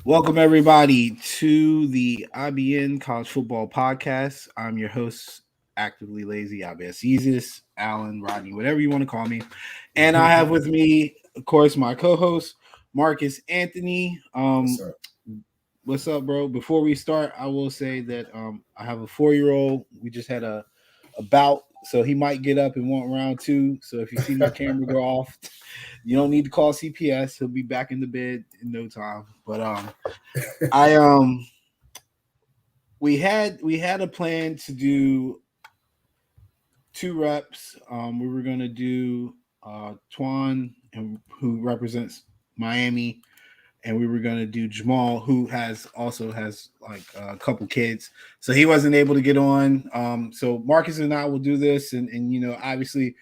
Welcome, everybody, to the IBN College Football Podcast. I'm your host, Actively Lazy, IBS Yeezus, Alan, Rodney, whatever you want to call me. And I have with me, of course, my co-host, Marcus Anthony. What's up, bro? Before we start, I will say that I have a 4-year-old. We just had a bout, so he might get up and want round two. So if you see my camera go off, you don't need to call CPS. He'll be back in the bed in no time. But we had a plan to do 2 reps. We were gonna do Twan, who represents Miami, and we were gonna do Jamal, who also has like a couple kids, so he wasn't able to get on. So Marcus and I will do this, and obviously,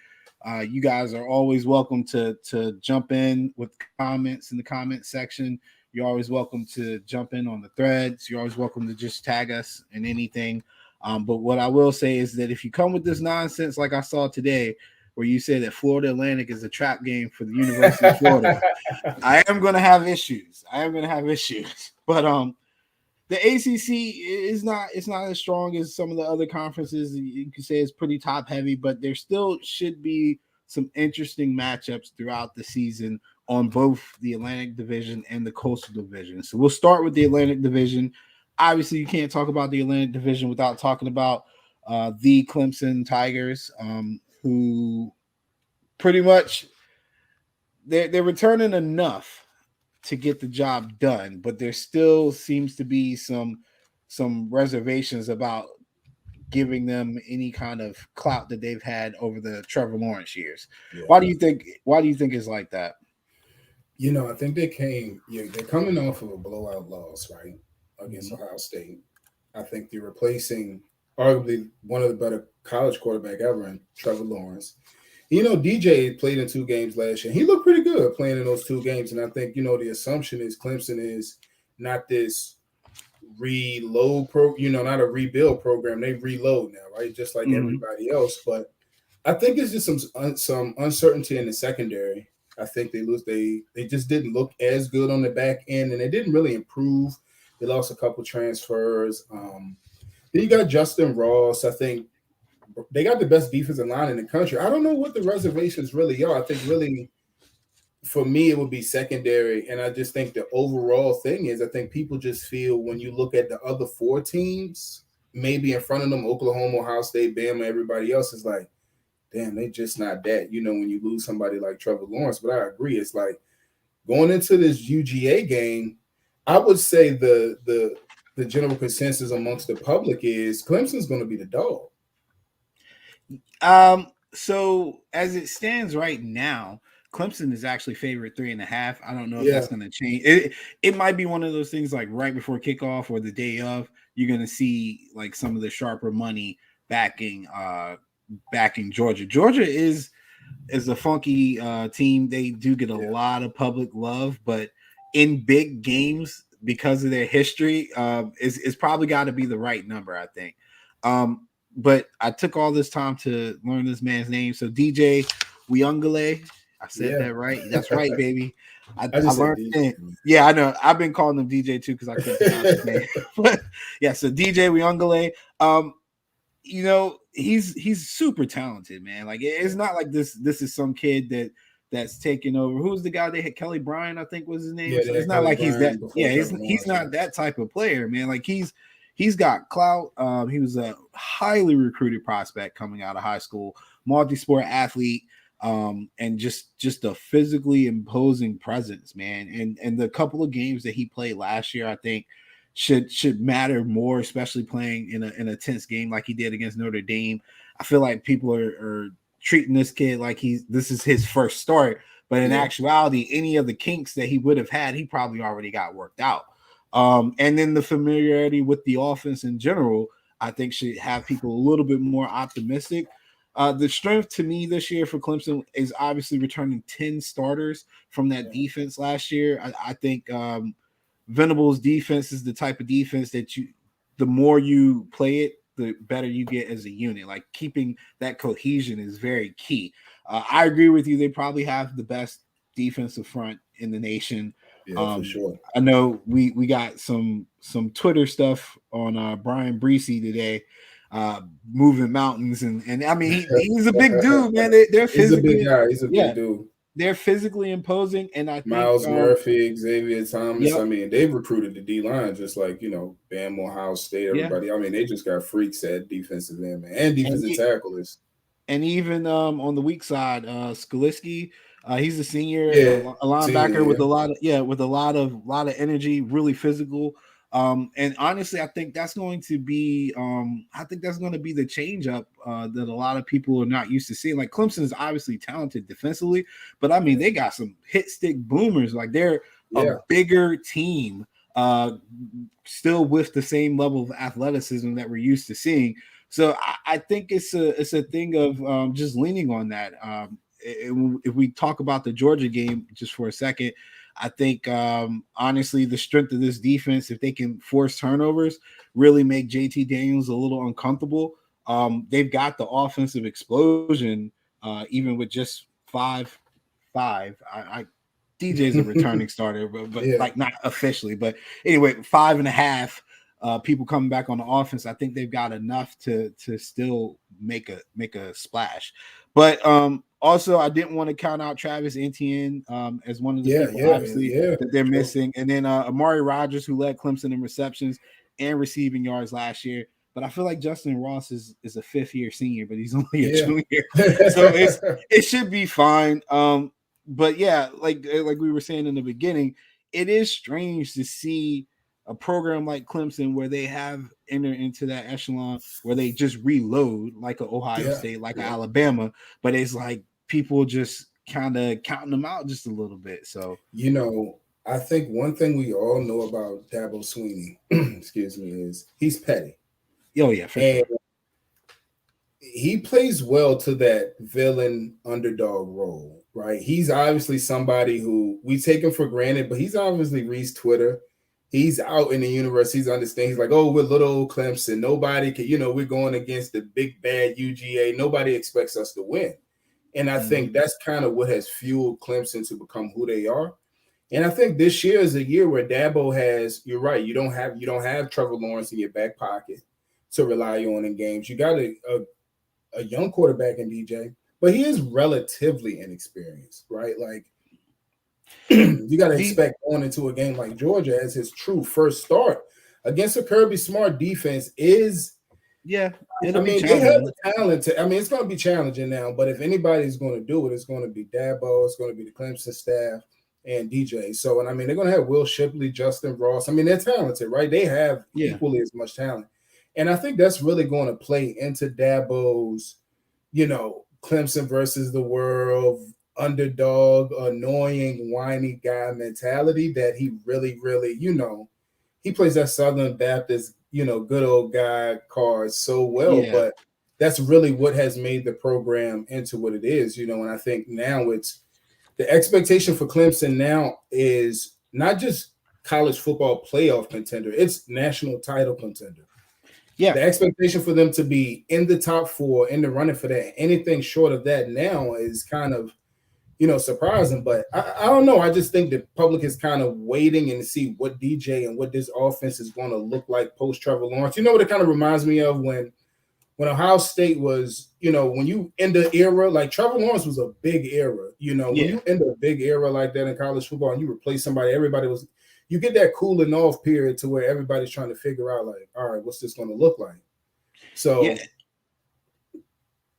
you guys are always welcome to jump in with comments in the comment section. You're always welcome to jump in on the threads. You're always welcome to just tag us in anything. But what I will say is that if you come with this nonsense like I saw today, where you say that Florida Atlantic is a trap game for the University of Florida, I am going to have issues. But the ACC is not as strong as some of the other conferences. You can say it's pretty top heavy, but there still should be some interesting matchups throughout the season on both the Atlantic Division and the Coastal Division. So we'll start with the Atlantic Division. Obviously, you can't talk about the Atlantic Division without talking about the Clemson Tigers, who pretty much they're returning enough to get the job done, but there still seems to be some reservations about giving them any kind of clout that they've had over the Trevor Lawrence years. Yeah. Why do you think it's like that? I think they're coming off of a blowout loss, right, against Ohio State. I think they're replacing arguably one of the better college quarterback ever in Trevor Lawrence. DJ played in 2 games last year. He looked pretty good playing in those 2 games. And I think, the assumption is Clemson is not this reload not a rebuild program. They reload now, right? Just like everybody else. But I think it's just some uncertainty in the secondary. I think they just didn't look as good on the back end, and they didn't really improve. They lost a couple transfers. Then you got Justin Ross. I think they got the best defensive line in the country. I don't know what the reservations really are. I think really, for me, it would be secondary. And I just think the overall thing is I think people just feel when you look at the other 4 teams, maybe in front of them, Oklahoma, Ohio State, Bama, everybody else is like, damn, they just not that, when you lose somebody like Trevor Lawrence. But I agree. It's like going into this UGA game, I would say the general consensus amongst the public is Clemson's going to be the dog. So as it stands right now, Clemson is actually favored 3.5. I don't know if that's going to change. It might be one of those things like right before kickoff or the day of, you're going to see like some of the sharper money backing Georgia. Georgia is a funky team. They do get a lot of public love, but in big games, because of their history, it's probably got to be the right number, I think. But I took all this time to learn this man's name. So DJ Uyunglele, I said that right. That's right, baby. I learned it. Yeah, I know. I've been calling him DJ too because I couldn't pronounce his name. But yeah, so DJ Uyunglele, he's super talented, man. Like it's not like this is some kid that's taking over. Who's the guy they had? Kelly Bryant, I think was his name. Yeah, so it's not like he's that. Yeah, he's not that type of player, man. Like he's got clout. He was a highly recruited prospect coming out of high school, multi-sport athlete, and just a physically imposing presence, man. And the couple of games that he played last year, I think should matter more, especially playing in a tense game like he did against Notre Dame. I feel like people are treating this kid like this is his first start, but in actuality, any of the kinks that he would have had, he probably already got worked out. And then the familiarity with the offense in general, I think should have people a little bit more optimistic. The strength to me this year for Clemson is obviously returning 10 starters from that defense last year. I think Venable's defense is the type of defense that the more you play it, the better you get as a unit. Like keeping that cohesion is very key. I agree with you. They probably have the best defensive front in the nation. Yeah, for sure. I know we got some Twitter stuff on Brian Breesy today, moving mountains, and I mean he's a big dude, man. They're He's a big physically, guy. He's a yeah, big dude. they're physically imposing, and I think Miles Murphy, Xavier Thomas. yep, I mean, they've recruited the D line just like Bam, Ohio State, yeah, everybody. I mean, they just got freaks at defensive end, man, and and defensive tackles. and even on the weak side, Skaliski, he's a senior, Yeah, a linebacker senior. with a lot of energy, really physical. And honestly, I think that's going to be the change up that a lot of people are not used to seeing. Like Clemson is obviously talented defensively, but I mean they got some hit stick boomers. Like they're a bigger team, still with the same level of athleticism that we're used to seeing. So I think it's a thing of just leaning on that. If we talk about the Georgia game just for a second, I think honestly the strength of this defense, if they can force turnovers, really make JT Daniels a little uncomfortable. They've got the offensive explosion, even with just 5-5. DJ's a returning starter, but like not officially. But anyway, 5.5 people coming back on the offense. I think they've got enough to still make a splash. But also, I didn't want to count out Travis Etienne as one of the people, obviously, that they're missing. And then Amari Rodgers, who led Clemson in receptions and receiving yards last year. But I feel like Justin Ross is a 5th-year senior, but he's only a junior, so it should be fine. But yeah, like we were saying in the beginning, it is strange to see a program like Clemson where they have entered into that echelon where they just reload like an Ohio State, like an Alabama, but it's like people just kind of counting them out just a little bit. So I think one thing we all know about Dabo Swinney, excuse me, is he's petty. Oh yeah, for sure. He plays well to that villain underdog role, right? He's obviously somebody who we take him for granted, but he's obviously reads Twitter. He's out in the universe. He's understand. He's like, oh, we're little old Clemson. Nobody can, we're going against the big bad UGA. Nobody expects us to win. And I think that's kind of what has fueled Clemson to become who they are. And I think this year is a year where Dabo has, you're right, you don't have Trevor Lawrence in your back pocket to rely on in games. You got a young quarterback in DJ, but he is relatively inexperienced, right? Like you got to expect going into a game like Georgia as his true first start against a Kirby Smart defense is. Yeah, they have the talent. It's going to be challenging now, but if anybody's going to do it, it's going to be Dabo. It's going to be the Clemson staff and DJ. So, and they're going to have Will Shipley, Justin Ross. They're talented, right? They have equally as much talent. And I think that's really going to play into Dabo's, Clemson versus the world, underdog, annoying, whiny guy mentality that he really, really, he plays that Southern Baptist, good old guy card so well. Yeah. But that's really what has made the program into what it is, and I think now it's the expectation for Clemson now is not just college football playoff contender, it's national title contender. Yeah. The expectation for them to be in the top 4 in the running for that, anything short of that now is kind of, surprising. But I don't know. I just think the public is kind of waiting and see what DJ and what this offense is going to look like post Trevor Lawrence. You know what it kind of reminds me of when Ohio State was, when you end the era, like Trevor Lawrence was a big era, when you end a big era like that in college football and you replace somebody, you get that cooling off period to where everybody's trying to figure out, like, all right, what's this going to look like? So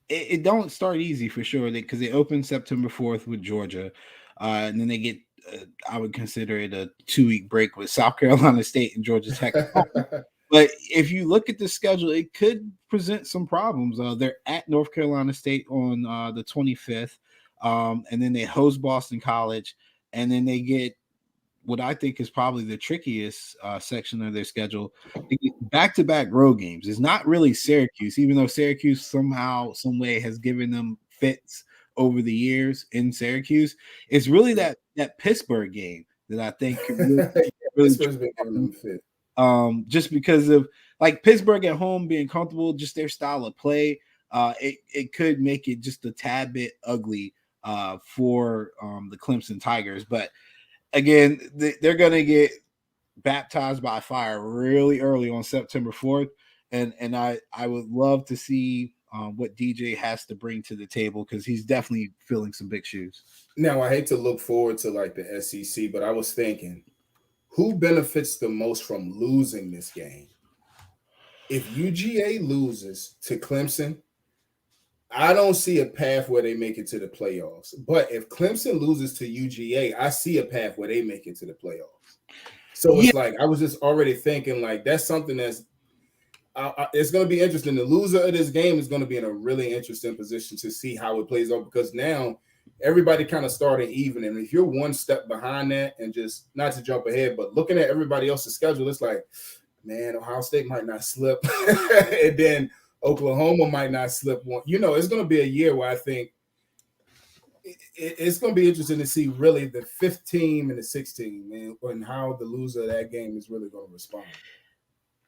it don't start easy for sure because they open September 4th with Georgia, and then they get I would consider it a 2-week break with South Carolina State and Georgia Tech. But if you look at the schedule, it could present some problems. They're at North Carolina State on the 25th, and then they host Boston College, and then they get what I think is probably the trickiest section of their schedule. Back-to-back road games. It's not really Syracuse, even though Syracuse somehow, some way has given them fits over the years in Syracuse. It's really that Pittsburgh game that I think could really Pittsburgh's been giving them fit. Just because of like Pittsburgh at home being comfortable, just their style of play, it could make it just a tad bit ugly for the Clemson Tigers. But again, they're going to get baptized by fire really early on September 4th. And I would love to see what DJ has to bring to the table because he's definitely filling some big shoes. Now, I hate to look forward to like the SEC, but I was thinking, who benefits the most from losing this game? If UGA loses to Clemson, I don't see a path where they make it to the playoffs. But if Clemson loses to UGA, I see a path where they make it to the playoffs. So it's like I was just already thinking like that's something that's it's going to be interesting. The loser of this game is going to be in a really interesting position to see how it plays out because now everybody kind of started even. And if you're one step behind that and just not to jump ahead, but looking at everybody else's schedule, it's like, man, Ohio State might not slip. And then Oklahoma might not slip one. You know, it's going to be a year where I think it's going to be interesting to see really the 5th team and the 6th team and how the loser of that game is really going to respond.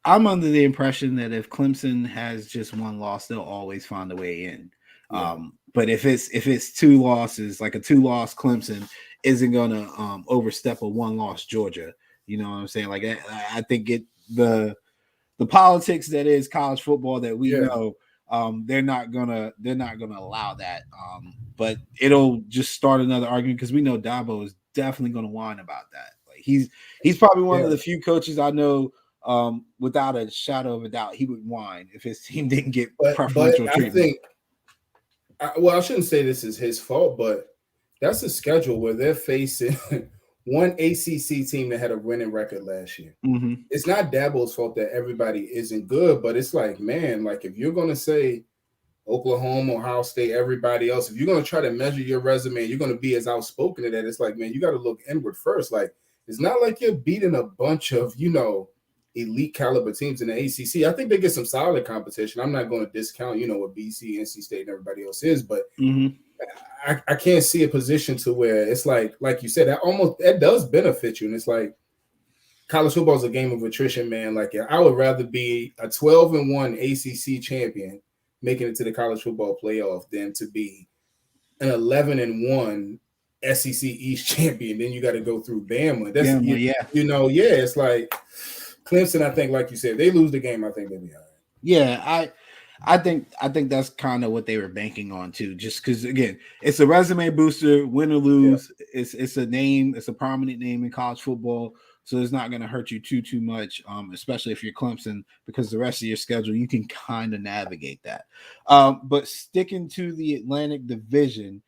I'm under the impression that if Clemson has just one loss, they'll always find a way in. Yeah. But if it's 2 losses, like a 2-loss Clemson isn't going to overstep a 1-loss Georgia. You know what I'm saying? Like I think the politics that is college football that we know, they're not gonna allow that. But it'll just start another argument because we know Dabo is definitely going to whine about that. Like he's probably one of the few coaches I know. Without a shadow of a doubt, he would whine if his team didn't get preferential treatment. I shouldn't say this is his fault, but that's a schedule where they're facing one ACC team that had a winning record last year. Mm-hmm. It's not Dabo's fault that everybody isn't good, but it's like, man, like if you're going to say Oklahoma, Ohio State, everybody else, if you're going to try to measure your resume, you're going to be as outspoken to that. It's like, man, you got to look inward first. Like, it's not like you're beating a bunch of, elite caliber teams in the ACC. I think they get some solid competition. I'm not going to discount, what BC, NC State, and everybody else is, but I can't see a position to where it's like you said, that does benefit you. And it's like college football is a game of attrition, man. Like I would rather be a 12-1 ACC champion making it to the college football playoff than to be an 11-1 SEC East champion. Then you got to go through Bama. That's it's like Clemson, I think, like you said, they lose the game, I think they'll be all right. Yeah, I think that's kind of what they were banking on too. Just because, again, it's a resume booster, win or lose. Yeah. It's a name, it's a prominent name in college football, so it's not going to hurt you too much, especially if you're Clemson, because the rest of your schedule you can kind of navigate that. But sticking to the Atlantic Division,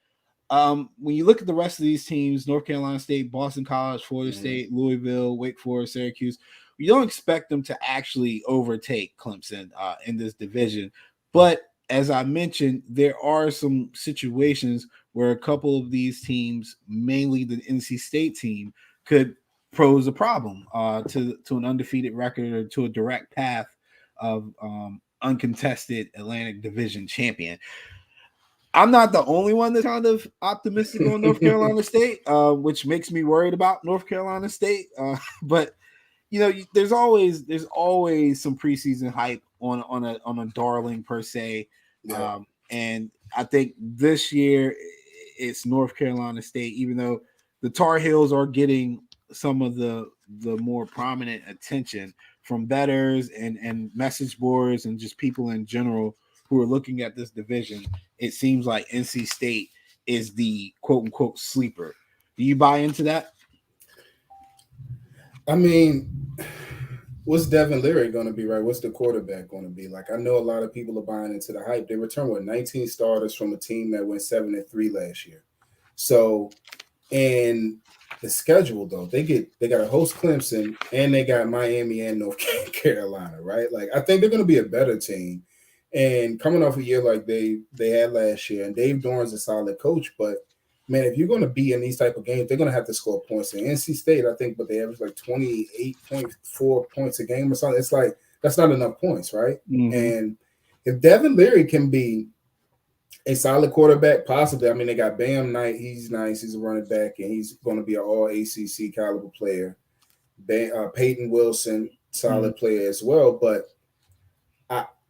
when you look at the rest of these teams, North Carolina State, Boston College, Florida State, Louisville, Wake Forest, Syracuse, you don't expect them to actually overtake Clemson in this division. But as I mentioned, there are some situations where a couple of these teams, mainly the NC State team, could pose a problem to an undefeated record or to a direct path of uncontested Atlantic Division champion. I'm not the only one that's kind of optimistic on North Carolina State, which makes me worried about North Carolina State. But there's always some preseason hype on a darling per se, and I think this year it's North Carolina State. Even though the Tar Heels are getting some of the more prominent attention from bettors and message boards and just people in general who are looking at this division, it seems like NC State is the quote unquote sleeper. Do you buy into that? I mean, what's Devin Leary going to be, right? What's the quarterback going to be? Like, I know a lot of people are buying into the hype. They returned 19 starters from a team that went 7-3 last year. So, and the schedule though, they got to host Clemson and they got Miami and North Carolina, right? Like, I think they're going to be a better team. And coming off a year like they had last year, and Dave Doran's a solid coach, but man, if you're going to be in these type of games, they're going to have to score points. And NC State, I think, but they average like 28.4 points a game or something. It's like that's not enough points, right? Mm-hmm. And if Devin Leary can be a solid quarterback, possibly. I mean, they got Bam Knight. He's nice. He's a running back, and he's going to be an all ACC caliber player. Peyton Wilson, solid player as well. But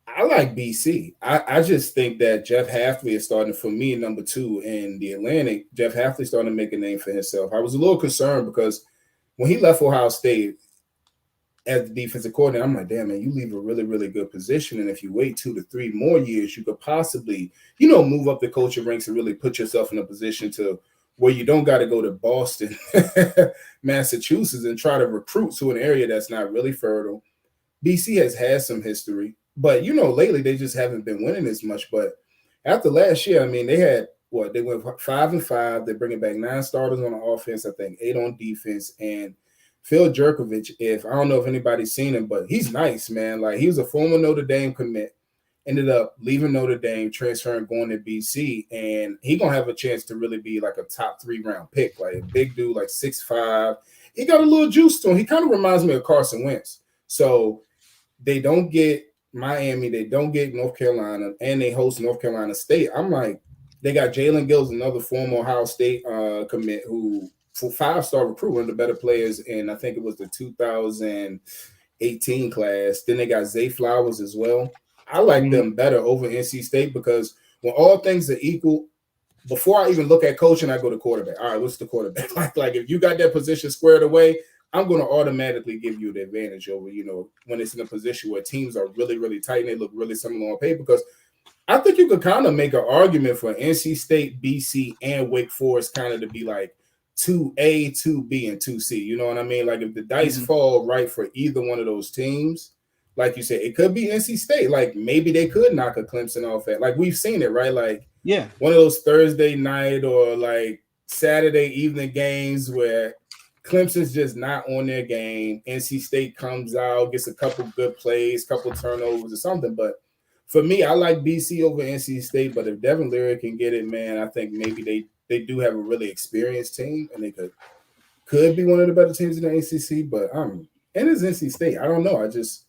I like BC. I just think that Jeff Hafley is starting, for me, number 2 in the Atlantic. Jeff Hafley starting to make a name for himself. I was a little concerned because when he left Ohio State as the defensive coordinator, I'm like, damn, man, you leave a really, really good position. And if you wait 2 to 3 more years, you could possibly, move up the coaching ranks and really put yourself in a position to where you don't got to go to Boston, Massachusetts, and try to recruit to an area that's not really fertile. BC has had some history, but lately they just haven't been winning as much. But after last year, I mean, they had what, they went 5-5. They're bringing back 9 starters on the offense, I think 8 on defense, and Phil Jerkovich, I don't know if anybody's seen him, but he's nice, man. Like, he was a former Notre Dame commit, ended up leaving Notre Dame, transferring, going to BC, and he gonna have a chance to really be like a top 3 round pick, like a big dude, like 6'5". He got a little juice to him. He kind of reminds me of Carson Wentz. So they don't get Miami, they don't get North Carolina, and they host North Carolina State. I'm like, they got Jalen Gills, another former Ohio State commit, who for 5-star recruit, one of the better players in, I think it was the 2018 class. Then they got Zay Flowers as well. I like them better over NC State because when all things are equal, before I even look at coaching, I go to quarterback. All right, what's the quarterback? Like if you got that position squared away, I'm going to automatically give you the advantage over, when it's in a position where teams are really, really tight and they look really similar on paper. Because I think you could kind of make an argument for NC State, BC, and Wake Forest kind of to be like 2A, 2B, and 2C. You know what I mean? Like if the dice fall right for either one of those teams, like you said, it could be NC State. Like maybe they could knock a Clemson off at, like we've seen it, right? Like one of those Thursday night or like Saturday evening games where Clemson's just not on their game. NC State comes out, gets a couple good plays, couple turnovers or something. But for me, I like BC over NC State. But if Devin Leary can get it, man, I think maybe they do have a really experienced team, and they could be one of the better teams in the ACC. But and it's NC State. I don't know. I just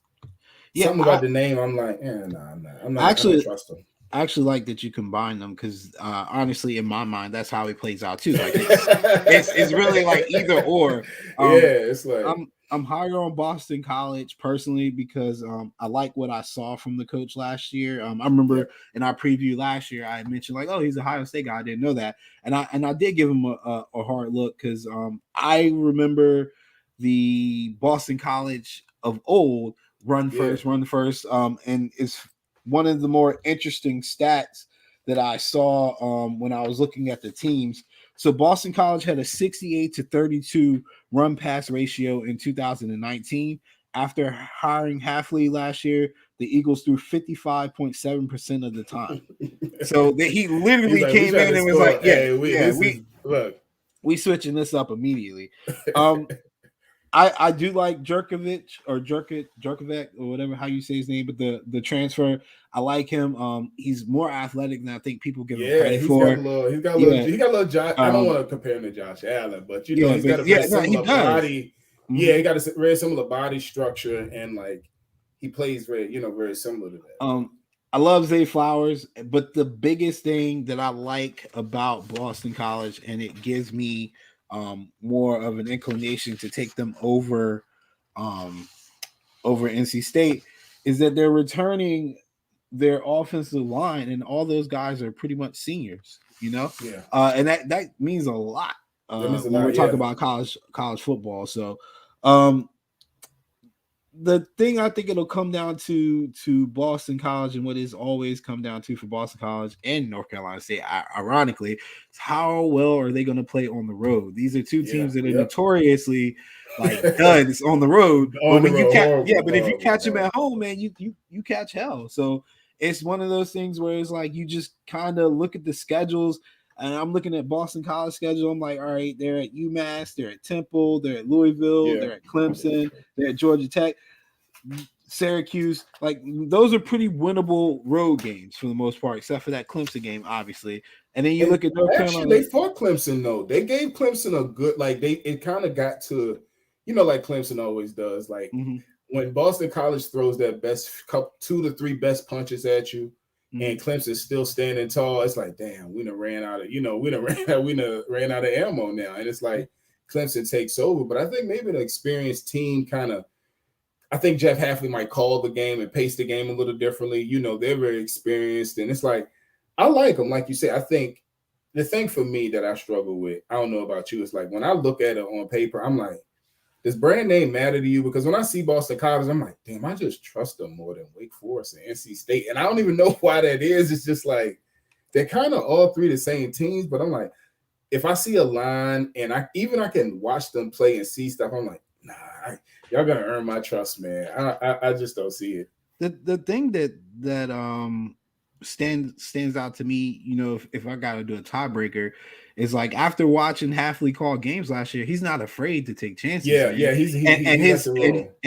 something about the name. I'm like, nah. I'm not. I don't trust them. I actually like that you combine them because honestly, in my mind, that's how it plays out too. Like it's really like either or. It's like I'm higher on Boston College personally because I like what I saw from the coach last year. I remember in our preview last year, I mentioned like, oh, he's a Ohio State guy. I didn't know that, and I did give him a hard look because I remember the Boston College of old run first, and it's one of the more interesting stats that I saw when I was looking at the teams. So Boston College had a 68-32 run pass ratio in 2019. After hiring Hafley last year, the Eagles threw 55.7% of the time. So he literally came in and was like, we switching this up immediately. I do like Jerkovich or Jerkovic or whatever how you say his name, but the transfer, I like him. He's more athletic than I think people give him credit for. He's got a little Josh. I don't want to compare him to Josh Allen, but he's got a very similar body. Mm-hmm. Yeah, he got a very similar body structure, and like he plays very similar to that. I love Zay Flowers, but the biggest thing that I like about Boston College, and it gives me more of an inclination to take them over NC State, is that they're returning their offensive line, and all those guys are pretty much seniors, and that means a lot when we're talking about college football. So the thing I think it'll come down to Boston College, and what is always come down to for Boston College and North Carolina State, ironically, is how well are they going to play on the road? These are two teams that are notoriously like duds on the road. But if you catch them at home, man, you catch hell. So it's one of those things where it's like you just kind of look at the schedules. And I'm looking at Boston College schedule. I'm like, all right, they're at UMass, they're at Temple, they're at Louisville, they're at Clemson, they're at Georgia Tech, Syracuse. Like those are pretty winnable road games for the most part, except for that Clemson game, obviously. And then you look at North Carolina. They fought Clemson though. They gave Clemson a good it kind of got to, like Clemson always does. Like when Boston College throws that best 2 to 3 best punches at you. And Clemson's still standing tall. It's like, damn, we done ran out of ammo now. And it's like Clemson takes over. But I think maybe the experienced team kind of, I think Jeff Hafley might call the game and pace the game a little differently. They're very experienced, and it's like I like them. Like you said, I think the thing for me that I struggle with, I don't know about you, is like when I look at it on paper, I'm like, does brand name matter to you? Because when I see Boston College, I'm like, damn, I just trust them more than Wake Forest and NC State. And I don't even know why that is. It's just like they're kind of all three the same teams, but I'm like, if I see a line and I can watch them play and see stuff, I'm like, nah, y'all gonna earn my trust, man. I just don't see it. The thing that stands out to me, if I got to do a tiebreaker, is like after watching Hafley call games last year, he's not afraid to take chances. Yeah,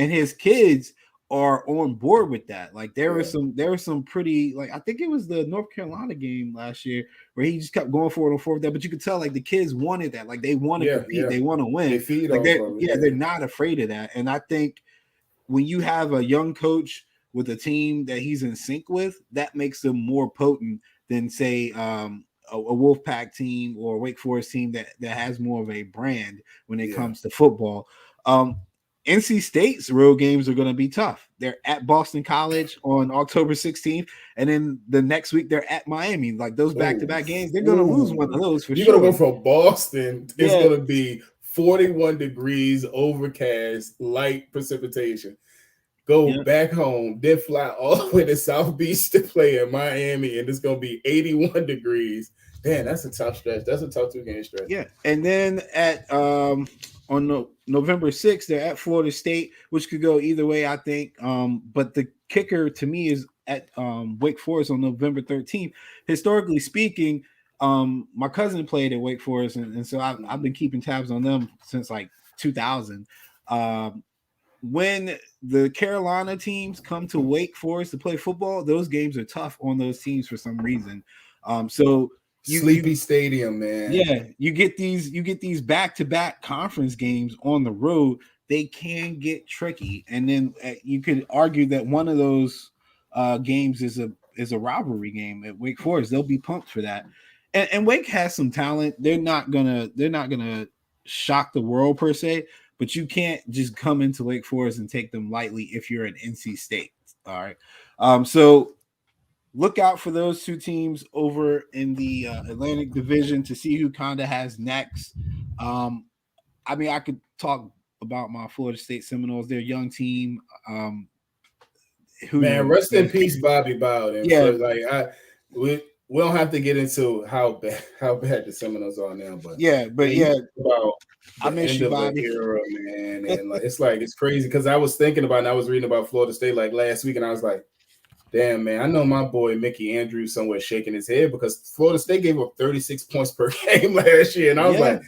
his kids are on board with that. Like there were some pretty, like I think it was the North Carolina game last year where he just kept going for it on fourth down, but you could tell like the kids wanted that, like they want to compete, they want to win. They feed like they're not afraid of that. And I think when you have a young coach with a team that he's in sync with, that makes them more potent than say a Wolfpack team or a Wake Forest team that has more of a brand when it comes to football. NC State's road games are going to be tough. They're at Boston College on October 16th, and then the next week they're at Miami. Like those back-to-back games, they're going to lose one of those for sure. You're going to go from Boston. It's going to be 41 degrees, overcast, light precipitation. Go back home, then fly all the way to South Beach to play in Miami, and it's going to be 81 degrees. Damn, that's a tough stretch. That's a tough 2-game stretch. Yeah, and then at on November 6th, they're at Florida State, which could go either way, I think. But the kicker to me is at Wake Forest on November 13th. Historically speaking, my cousin played at Wake Forest, and so I've been keeping tabs on them since like 2000. When the Carolina teams come to Wake Forest to play football, those games are tough on those teams for some reason. So Sleepy Stadium, man. Yeah, you get these back-to-back conference games on the road. They can get tricky, and then you could argue that one of those games is a rivalry game at Wake Forest. They'll be pumped for that, and Wake has some talent. They're not gonna shock the world per se, but you can't just come into Wake Forest and take them lightly if you're an NC State. All right, so look out for those two teams over in the Atlantic Division to see who kind of has next. I mean, I could talk about my Florida State Seminoles. They're a young team. Rest in peace, Bobby Bowden. Yeah, we don't have to get into how bad the Seminoles are now, but I miss you, Bobby. Era, man, and it's crazy because I was thinking about, and I was reading about Florida State like last week, and I was like, damn, man, I know my boy Mickey Andrews somewhere shaking his head because Florida State gave up 36 points per game last year. And I was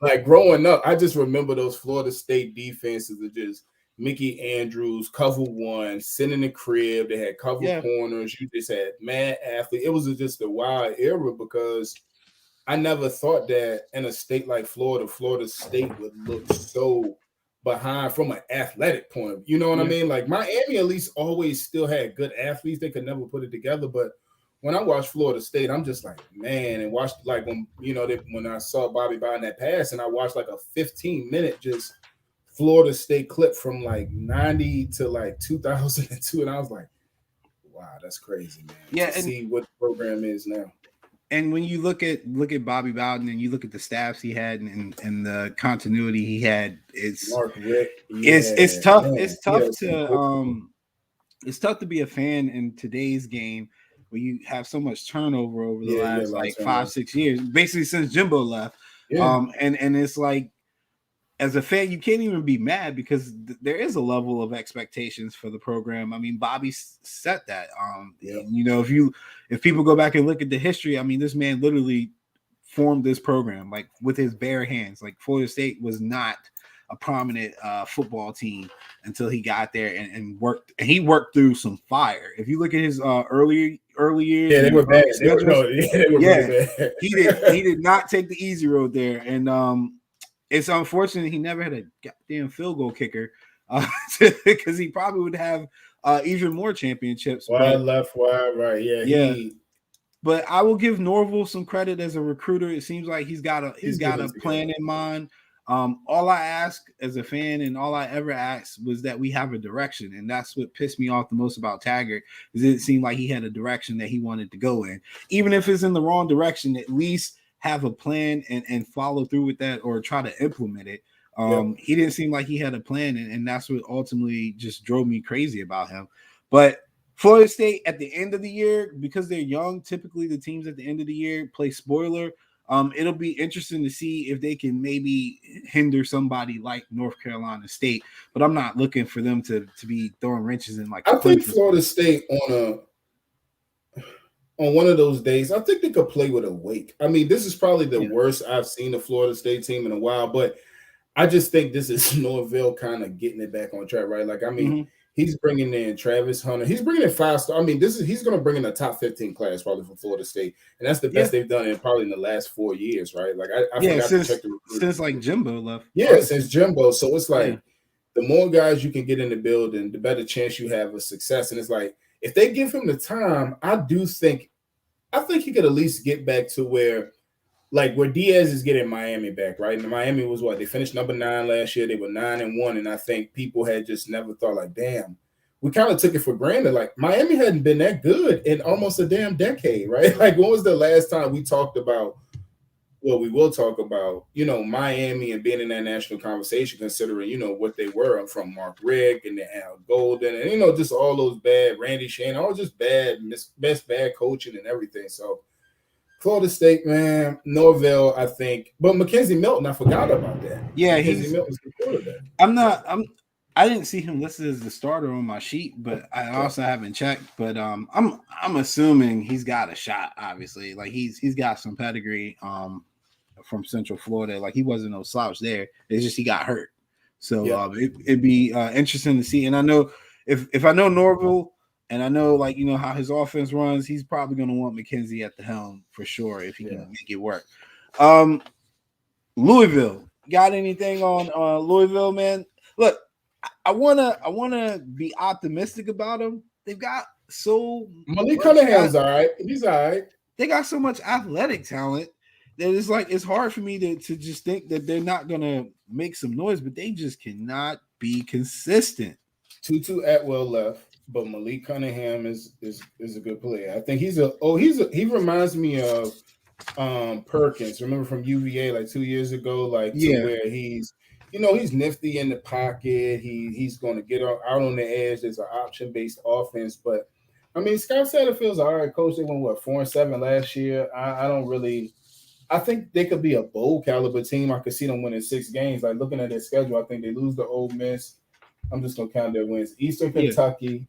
like growing up, I just remember those Florida State defenses of just Mickey Andrews, cover one, sitting in the crib. They had cover corners. You just had mad athlete. It was just a wild era because I never thought that in a state like Florida State would look so behind from an athletic point of view. You know what I mean? Like Miami at least always still had good athletes. They could never put it together. But when I watched Florida State, I'm just like, man, and watched like when I saw Bobby Bowden that pass, and I watched like a 15-minute just Florida State clip from like 90 to like 2002. And I was like, wow, that's crazy, man. Yeah. To see what the program is now. And when you look at Bobby Bowden and you look at the staffs he had and the continuity he had, it's tough. Man. It's tough to be a fan in today's game where you have so much turnover over the last 5-6 years, basically since Jimbo left. Yeah. And it's like, as a fan, you can't even be mad because there is a level of expectations for the program. I mean, Bobby set that. If people go back and look at the history, I mean, this man literally formed this program like with his bare hands. Like Florida State was not a prominent football team until he got there and worked. And he worked through some fire. If you look at his early years, they were bad. They were really bad. He did not take the easy road there, and it's unfortunate he never had a goddamn field goal kicker because he probably would have even more championships. Wide left, wide right. Yeah. But I will give Norville some credit as a recruiter. It seems like he's got a plan in mind. All I ask as a fan and all I ever asked was that we have a direction. And that's what pissed me off the most about Taggart, is it seemed like he had a direction that he wanted to go in. Even if it's in the wrong direction, at least have a plan and follow through with that or try to implement it. He didn't seem like he had a plan, and that's what ultimately just drove me crazy about him. But Florida State at the end of the year, because they're young, typically the teams at the end of the year play spoiler. It'll be interesting to see if they can maybe hinder somebody like North Carolina State, but I'm not looking for them to be throwing wrenches in like. I think Florida State on one of those days, I think they could play with a wake. I mean, this is probably the worst I've seen the Florida State team in a while, but I just think this is Norvell kind of getting it back on track, right? Like, I mean, he's bringing in Travis Hunter. He's bringing in 5-star. I mean, he's going to bring in a top 15 class probably for Florida State, and that's the best they've done in probably in the last 4 years, right? Like, I forgot to check the since like Jimbo left. Yeah, since Jimbo. So it's like the more guys you can get in the building, the better chance you have of success. And it's like if they give him the time, I think he could at least get back to where Diaz is getting Miami back, right? And Miami was what? They finished number 9 last year. They were 9-1, and I think people had just never thought like, damn, we kind of took it for granted. Like Miami hadn't been that good in almost a damn decade, right? Like when was the last time we talked about? Well, we will talk about, Miami and being in that national conversation, considering, what they were from Mark Richt and the Al Golden and, just all those bad Randy Shane, all just bad coaching and everything. So Florida State, man, Norvell, I think, but Mackenzie Milton, I forgot about that. Yeah, Mackenzie Milton's the quarterback. I didn't see him listed as the starter on my sheet, but I also haven't checked. But I'm assuming he's got a shot. Obviously, like he's got some pedigree. From Central Florida, like he wasn't no slouch there. It's just he got hurt. So it'd be interesting to see. And I know if I know Norville and I know how his offense runs, he's probably going to want McKenzie at the helm for sure if he can make it work. Louisville, got anything on Louisville, man? Look, I wanna be optimistic about them. They've got Malik Cunningham's all right. He's all right. They got so much athletic talent. It's hard for me to just think that they're not gonna make some noise, but they just cannot be consistent. Tutu Atwell left, but Malik Cunningham is a good player. I think he reminds me of Perkins. Remember from UVA like 2 years ago, where he's nifty in the pocket. He's going to get out on the edge. There's an option-based offense, but I mean Scott Satterfield's all right coach. They went 4-7 last year. I think they could be a bowl caliber team. I could see them winning 6 games. Like looking at their schedule, I think they lose to Ole Miss. I'm just gonna count their wins. Eastern Kentucky,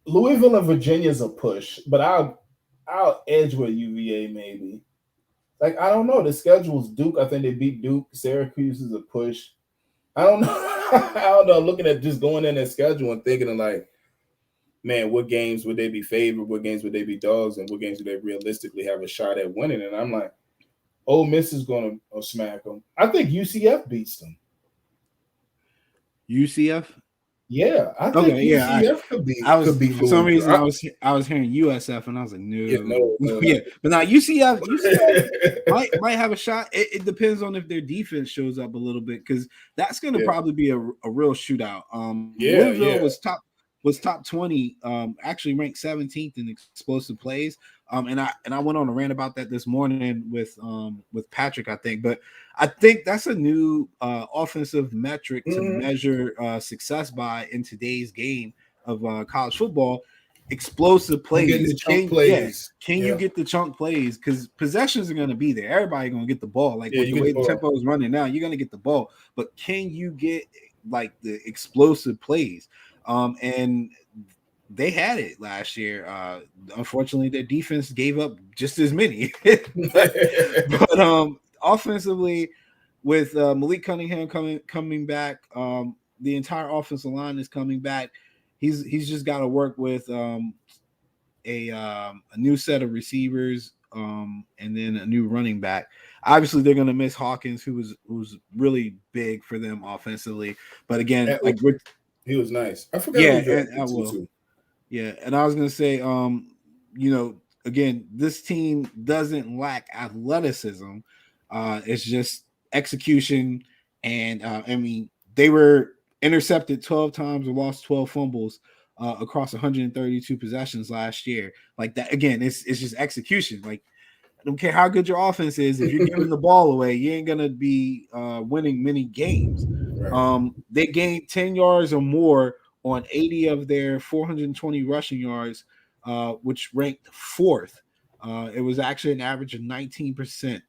Louisville, and Virginia's a push, but I'll edge with UVA maybe. Like I don't know. The schedule's Duke. I think they beat Duke. Syracuse is a push. I don't know. I don't know. I'm looking at just going in their schedule and thinking of like, man, what games would they be favored? What games would they be dogs? And what games would they realistically have a shot at winning? And I'm like, Ole Miss is going to smack them. I think UCF beats them. UCF? Yeah, I think UCF could be. For some reason, I was hearing USF, and I was like, no. But now UCF might have a shot. It depends on if their defense shows up a little bit, because that's going to probably be a real shootout. Louisville was top 20, actually ranked 17th in explosive plays. And I went on a rant about that this morning with Patrick, I think. But I think that's a new offensive metric to measure success by in today's game of college football. Explosive plays. Can you get the chunk plays? Because possessions are going to be there. Everybody's going to get the ball. Like with the way the tempo is running now, you're going to get the ball. But can you get like the explosive plays? And they had it last year. Unfortunately, their defense gave up just as many. but offensively, with Malik Cunningham coming back, the entire offensive line is coming back. He's just got to work with a new set of receivers and then a new running back. Obviously, they're going to miss Hawkins, who was really big for them offensively. But again, he was nice. I forgot. Yeah, and I was gonna say, again, this team doesn't lack athleticism. It's just execution, and I mean, they were intercepted 12 times or lost 12 fumbles across 132 possessions last year. Like that again, it's just execution. Like I don't care how good your offense is, if you're giving the ball away, you ain't gonna be winning many games. Right. They gained 10 yards or more on 80 of their 420 rushing yards, which ranked fourth. It was actually an average of 19%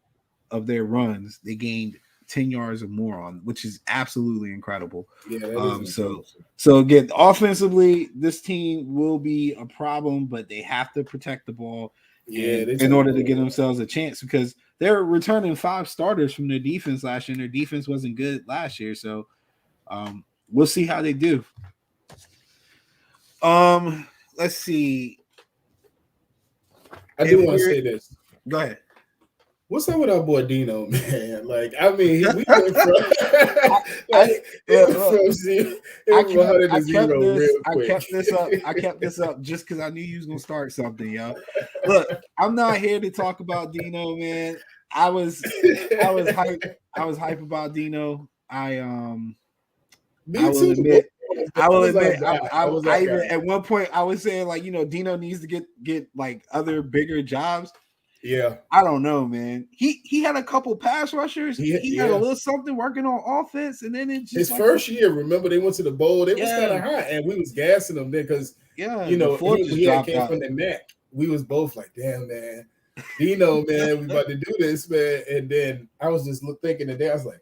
of their runs they gained 10 yards or more on, which is absolutely incredible. Yeah, that is incredible. So again, offensively, this team will be a problem, but they have to protect the ball in order to give themselves a chance, because they're returning 5 starters from their defense last year, and their defense wasn't good last year. So we'll see how they do. Let's see. I do want to say this. Go ahead. What's up with our boy Dino, man? Like, I mean, we went from like from 100 to 0 real quick. I kept this up just because I knew you was gonna start something, yo. Look, I'm not here to talk about Dino, man. I was hype about Dino. I will admit, at one point I was saying, like, you know, Dino needs to get like other bigger jobs. Yeah, I don't know, man. He had a couple pass rushers. He had a little something working on offense, and then it just his first year. Remember, they went to the bowl. It was kind of hot, and we was gassing them there because you know he came from the MAC. We was both like, damn, man, Dino, man, we about to do this, man. And then I was just thinking today, I was like,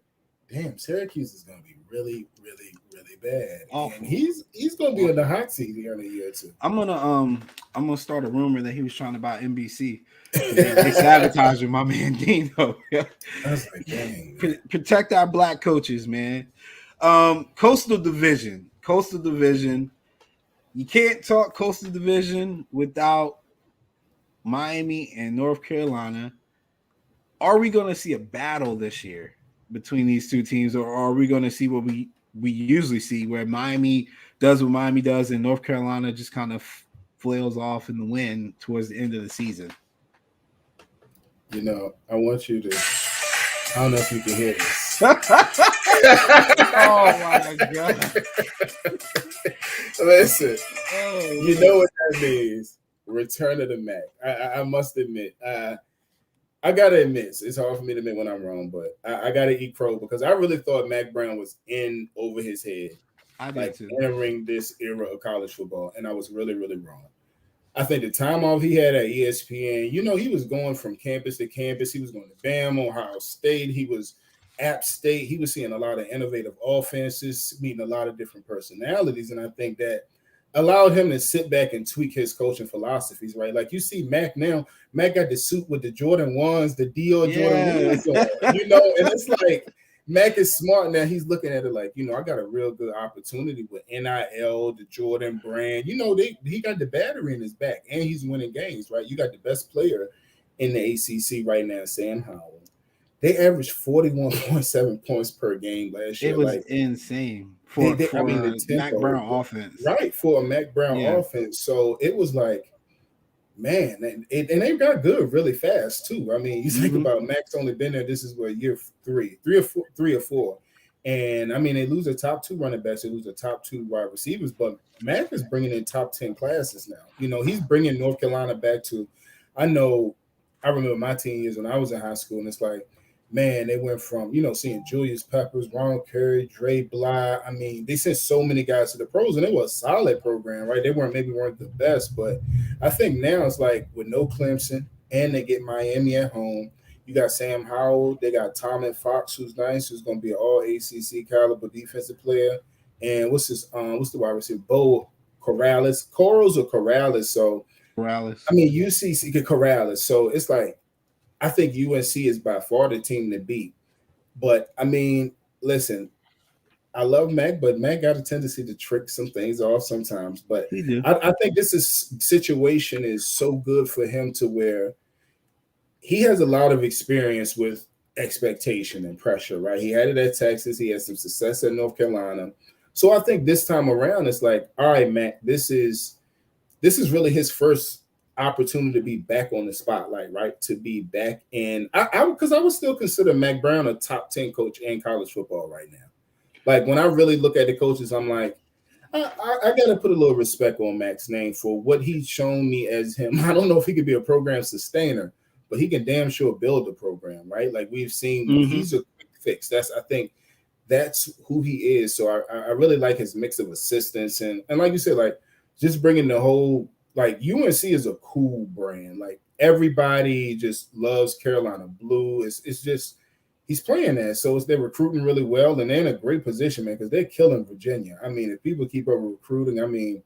damn, Syracuse is gonna be really, really, really bad. Awful. And he's gonna be in the hot seat here in a year or two. I'm gonna start a rumor that he was trying to buy NBC. They sabotaging my man Dino. I was like, dang, protect our black coaches, man. Coastal Division. You can't talk Coastal Division without Miami and North Carolina. Are we going to see a battle this year between these two teams, or are we going to see what we usually see, where Miami does what Miami does and North Carolina just kind of flails off in the wind towards the end of the season? You know, I want you to. I don't know if you can hear this. Oh my god! Listen, you know what that means. Return of the Mac. I must admit. I gotta admit, it's hard for me to admit when I'm wrong, but I gotta eat crow because I really thought Mac Brown was in over his head. I did too. Entering this era of college football, and I was really, really wrong. I think the time off he had at ESPN, you know, he was going from campus to campus. He was going to Bama, Ohio State. He was App State. He was seeing a lot of innovative offenses, meeting a lot of different personalities. And I think that allowed him to sit back and tweak his coaching philosophies, right? Like you see Mac now, Mac got the suit with the Jordan 1s, the Dior Jordan 1s, you know, and it's like, Mac is smart now. He's looking at it like, you know, I got a real good opportunity with NIL, the Jordan brand. You know, he got the battery in his back, and he's winning games, right? You got the best player in the ACC right now, Sam Howell. They averaged 41.7 points per game last year. It was insane for the Mac Brown offense. Right, for a Mac Brown offense. So it was like, man, and they got good really fast too. I mean, you think about Mac's only been there. This is what, year three or four, and I mean they lose their top 2 running backs, they lose their top 2 wide receivers, but Mac is bringing in top 10 classes now. You know, he's bringing North Carolina back to. I remember my teen years when I was in high school, and it's like, man, they went from, you know, seeing Julius Peppers, Ronald Curry, Dre Bly. I mean, they sent so many guys to the pros, and it was a solid program, right? They weren't the best, but I think now it's like with no Clemson, and they get Miami at home. You got Sam Howell. They got Tomlin Fox, who's nice, who's going to be an all ACC caliber defensive player. And what's the wide receiver? Bo Corrales. Corals or Corrales? So Corrales. I mean, UCC Corrales. So it's like, I think UNC is by far the team to beat. But, I mean, listen, I love Mac, but Mac got a tendency to trick some things off sometimes. But I think this situation is so good for him to where he has a lot of experience with expectation and pressure, right? He had it at Texas. He had some success at North Carolina. So I think this time around, it's like, all right, Mac, this is really his first opportunity to be back on the spotlight, right? To be back in, because I would still consider Mac Brown a top 10 coach in college football right now. Like when I really look at the coaches, I'm like, I got to put a little respect on Mac's name for what he's shown me as him. I don't know if he could be a program sustainer, but he can damn sure build a program, right? Like we've seen, he's a quick fix. I think that's who he is. So I really like his mix of assistants and like you said, like just bringing the whole, like UNC is a cool brand. Like everybody just loves Carolina Blue. It's just he's playing that, so they're recruiting really well, and they're in a great position, man, because they're killing Virginia. I mean, if people keep over recruiting, I mean,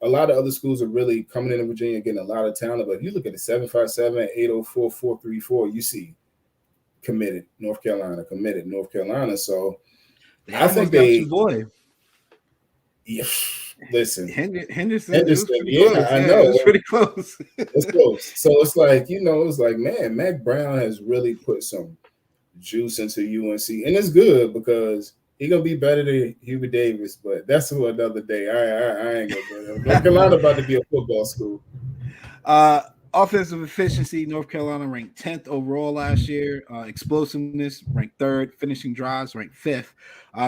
a lot of other schools are really coming into Virginia, getting a lot of talent. But if you look at the 757, 804, 434, you see committed North Carolina, committed North Carolina. So I think they, boy. Yeah, listen, Henderson, yeah, I know, it was pretty close. It's close. So it's like, it's like, man, Mac Brown has really put some juice into UNC, and it's good because he's gonna be better than Hubert Davis, but that's for another day. I ain't gonna go there. North Carolina about to be a football school. Offensive efficiency, North Carolina ranked 10th overall last year. Explosiveness ranked 3rd. Finishing drives ranked 5th.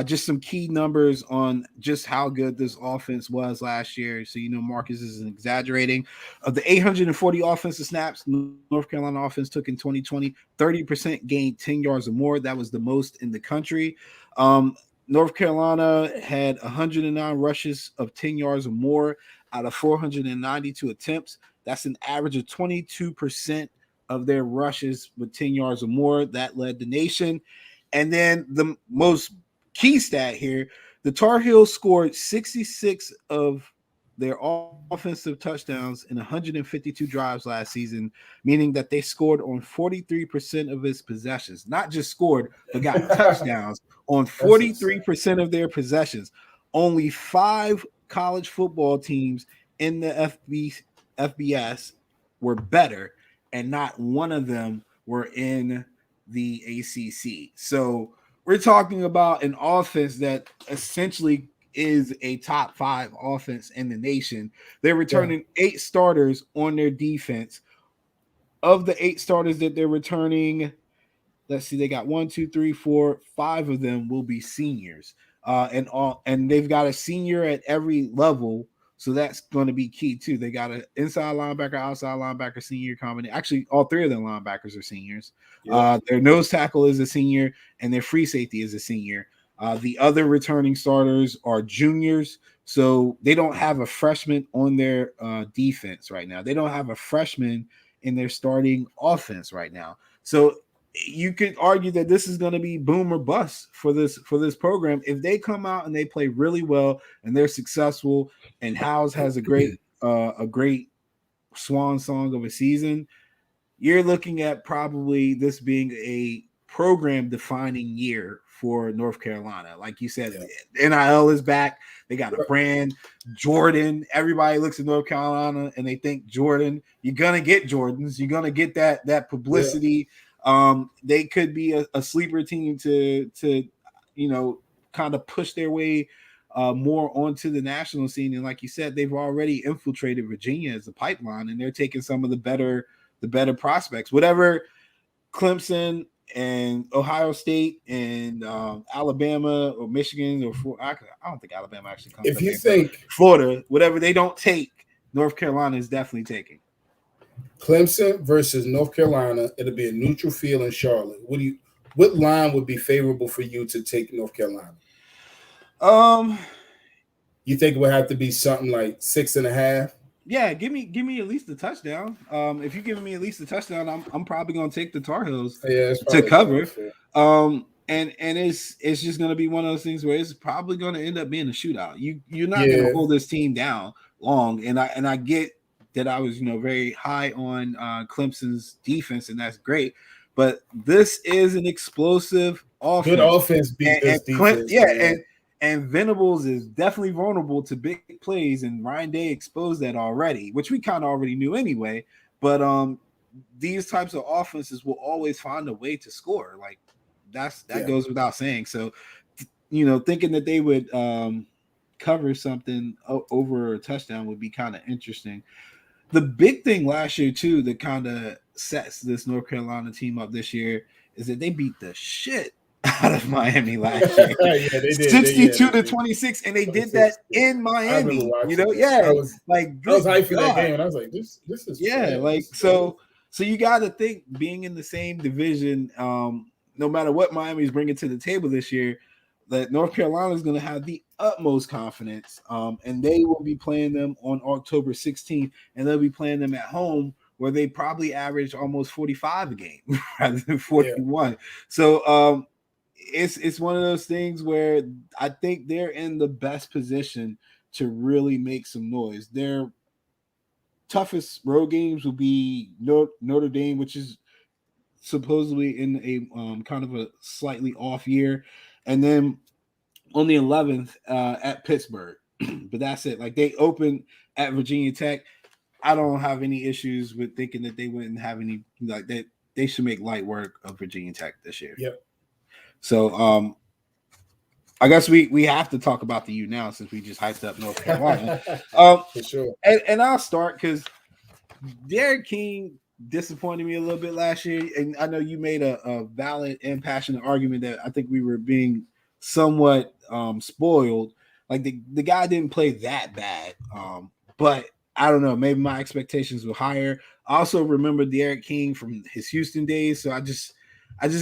Just some key numbers on just how good this offense was last year. So, Marcus isn't exaggerating. Of the 840 offensive snaps North Carolina offense took in 2020, 30% gained 10 yards or more. That was the most in the country. North Carolina had 109 rushes of 10 yards or more out of 492 attempts. That's an average of 22% of their rushes with 10 yards or more. That led the nation. And then the most key stat here, the Tar Heels scored 66 of their offensive touchdowns in 152 drives last season, meaning that they scored on 43% of its possessions. Not just scored, but got touchdowns on 43% of their possessions. Only 5 college football teams in the FBS were better, and not one of them were in the ACC. So we're talking about an offense that essentially is a top 5 offense in the nation. They're returning 8 starters on their defense. Of the 8 starters that they're returning, let's see, they got 1, 2, 3, 4, 5 of them will be seniors. And they've got a senior at every level. So that's going to be key too. They got an inside linebacker, outside linebacker, senior combination. Actually, all 3 of their linebackers are seniors. Yeah. Their nose tackle is a senior, and their free safety is a senior. The other returning starters are juniors, so they don't have a freshman on their defense right now. They don't have a freshman in their starting offense right now. So you could argue that this is going to be boom or bust for this program. If they come out and they play really well and they're successful, and Howes has a great swan song of a season, you're looking at probably this being a program defining year for North Carolina. Like you said, NIL is back. They got a brand, Jordan. Everybody looks at North Carolina and they think Jordan. You're gonna get Jordans. You're gonna get that publicity. Yeah. They could be a sleeper team to kind of push their way more onto the national scene. And like you said, they've already infiltrated Virginia as a pipeline, and they're taking some of the better prospects. Whatever Clemson and Ohio State and Alabama or Michigan or I don't think Alabama actually comes. If you think Florida, whatever they don't take, North Carolina is definitely taking. Clemson versus North Carolina, it'll be a neutral field in Charlotte. What line would be favorable for you to take North Carolina? You think it would have to be something like 6.5? Yeah, give me at least a touchdown. If you're giving me at least a touchdown, I'm probably gonna take the Tar Heels to cover. And it's just gonna be one of those things where it's probably gonna end up being a shootout. You're not gonna hold this team down long. And I get that I was very high on Clemson's defense, and that's great. But this is an explosive offense. Good offense beat this defense. And Venables is definitely vulnerable to big plays, and Ryan Day exposed that already, which we kind of already knew anyway. But these types of offenses will always find a way to score. Like that goes without saying. So, thinking that they would cover something over a touchdown would be kind of interesting. The big thing last year too that kind of sets this North Carolina team up this year is that they beat the shit out of Miami last year. Yeah, they did. 62 They to did. 26, and they did 26. that in I remember Miami. You watching know, that. yeah, like I was good hyped for that God. game, and I was like, this is Yeah, fair. like This is good. so you got to think being in the same division, no matter what Miami's bringing to the table this year, that North Carolina is going to have the utmost confidence, and they will be playing them on October 16th, and they'll be playing them at home where they probably average almost 45 a game rather than 41. Yeah. So it's one of those things where I think they're in the best position to really make some noise. They're toughest road games will be Notre Dame, which is supposedly in a kind of a slightly off year, and then on the 11th at Pittsburgh. But that's it. Like they open at Virginia Tech. I don't have any issues with thinking that they wouldn't have any like that. They should make light work of Virginia Tech this year. Yep. So I guess we have to talk about the U now since we just hyped up North Carolina. For sure. And I'll start because Derek King disappointed me a little bit last year, and I know you made a valid and passionate argument that I think we were being somewhat spoiled. Like the guy didn't play that bad, but I don't know. Maybe my expectations were higher. I also remember Derek King from his Houston days, so I just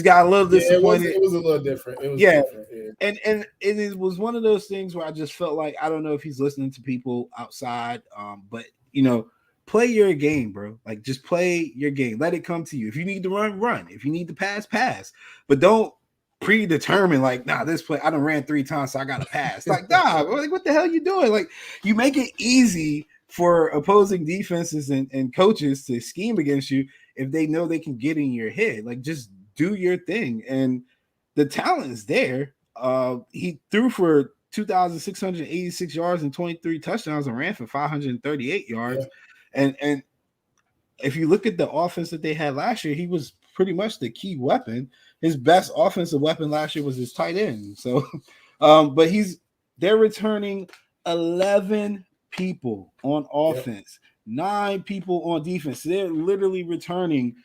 got a little disappointed. It was a little different. It was different. Yeah. And it was one of those things where I just felt like I don't know if he's listening to people outside, but you know. Play your game, bro. Like just play your game. Let it come to you. If you need to run, run. If you need to pass, pass. But don't predetermine like, nah, this play I done ran 3 times, so I gotta pass. Like, nah, like what the hell you doing? Like you make it easy for opposing defenses and coaches to scheme against you if they know they can get in your head. Like just do your thing. And the talent is there. He threw for 2,686 yards and 23 touchdowns and ran for 538 yards. Yeah. And if you look at the offense that they had last year, he was pretty much the key weapon. His best offensive weapon last year was his tight end. So, but they're returning 11 people on offense, 9 people on defense. They're literally returning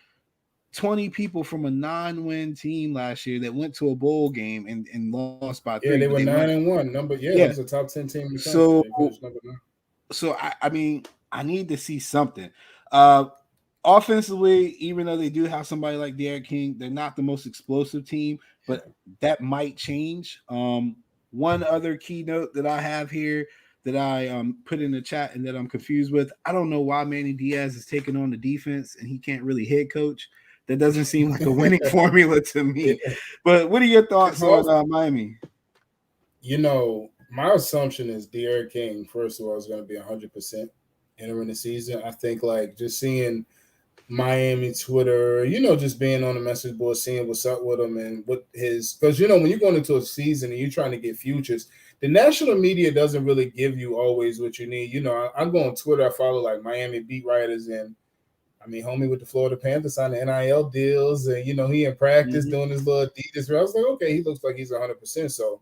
20 people from a 9-win team last year that went to a bowl game and lost by 3. Yeah, they were 9-1. That was a top 10 team in the country. So I mean, I need to see something. Offensively, even though they do have somebody like Derek King, they're not the most explosive team, but that might change. One other keynote that I have here that I put in the chat and that I'm confused with, I don't know why Manny Diaz is taking on the defense and he can't really head coach. That doesn't seem like a winning formula to me. But what are your thoughts on Miami? You know, my assumption is Derek King, first of all, is going to be 100% entering the season. I think like just seeing Miami Twitter, just being on the message board, seeing what's up with him and what because when you're going into a season and you're trying to get futures, the national media doesn't really give you always what you need. I go on Twitter, I follow like Miami beat writers, and I mean, homie with the Florida Panthers signed the NIL deals, and he in practice doing his little Adidas. I was like, okay, he looks like he's 100%. So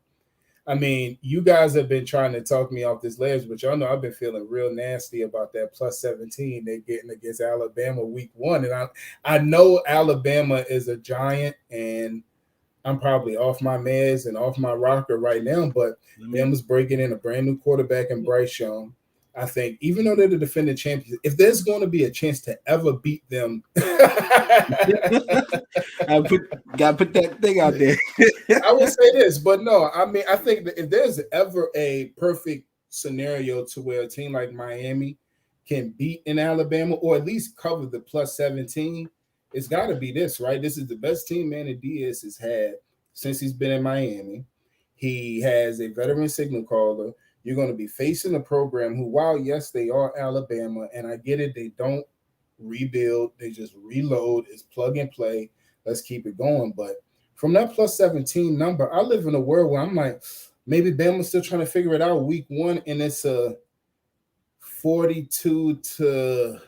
I mean, you guys have been trying to talk me off this ledge, but y'all know I've been feeling real nasty about that plus 17 they're getting against Alabama week 1. And I know Alabama is a giant, and I'm probably off my meds and off my rocker right now, but Bama's breaking in a brand new quarterback in Bryce Young. I think even though they're the defending champions, if there's going to be a chance to ever beat them, gotta put that thing out there. I would say this, but no, I mean, I think that if there's ever a perfect scenario to where a team like Miami can beat in Alabama or at least cover the plus 17, it's got to be this, right? This is the best team Manny Diaz has had since he's been in Miami. He has a veteran signal caller. You're going to be facing a program who, while, yes, they are Alabama, and I get it, they don't rebuild, they just reload. It's plug and play. Let's keep it going. But from that plus 17 number, I live in a world where I'm like, maybe Bama's still trying to figure it out week 1, and it's a 42 to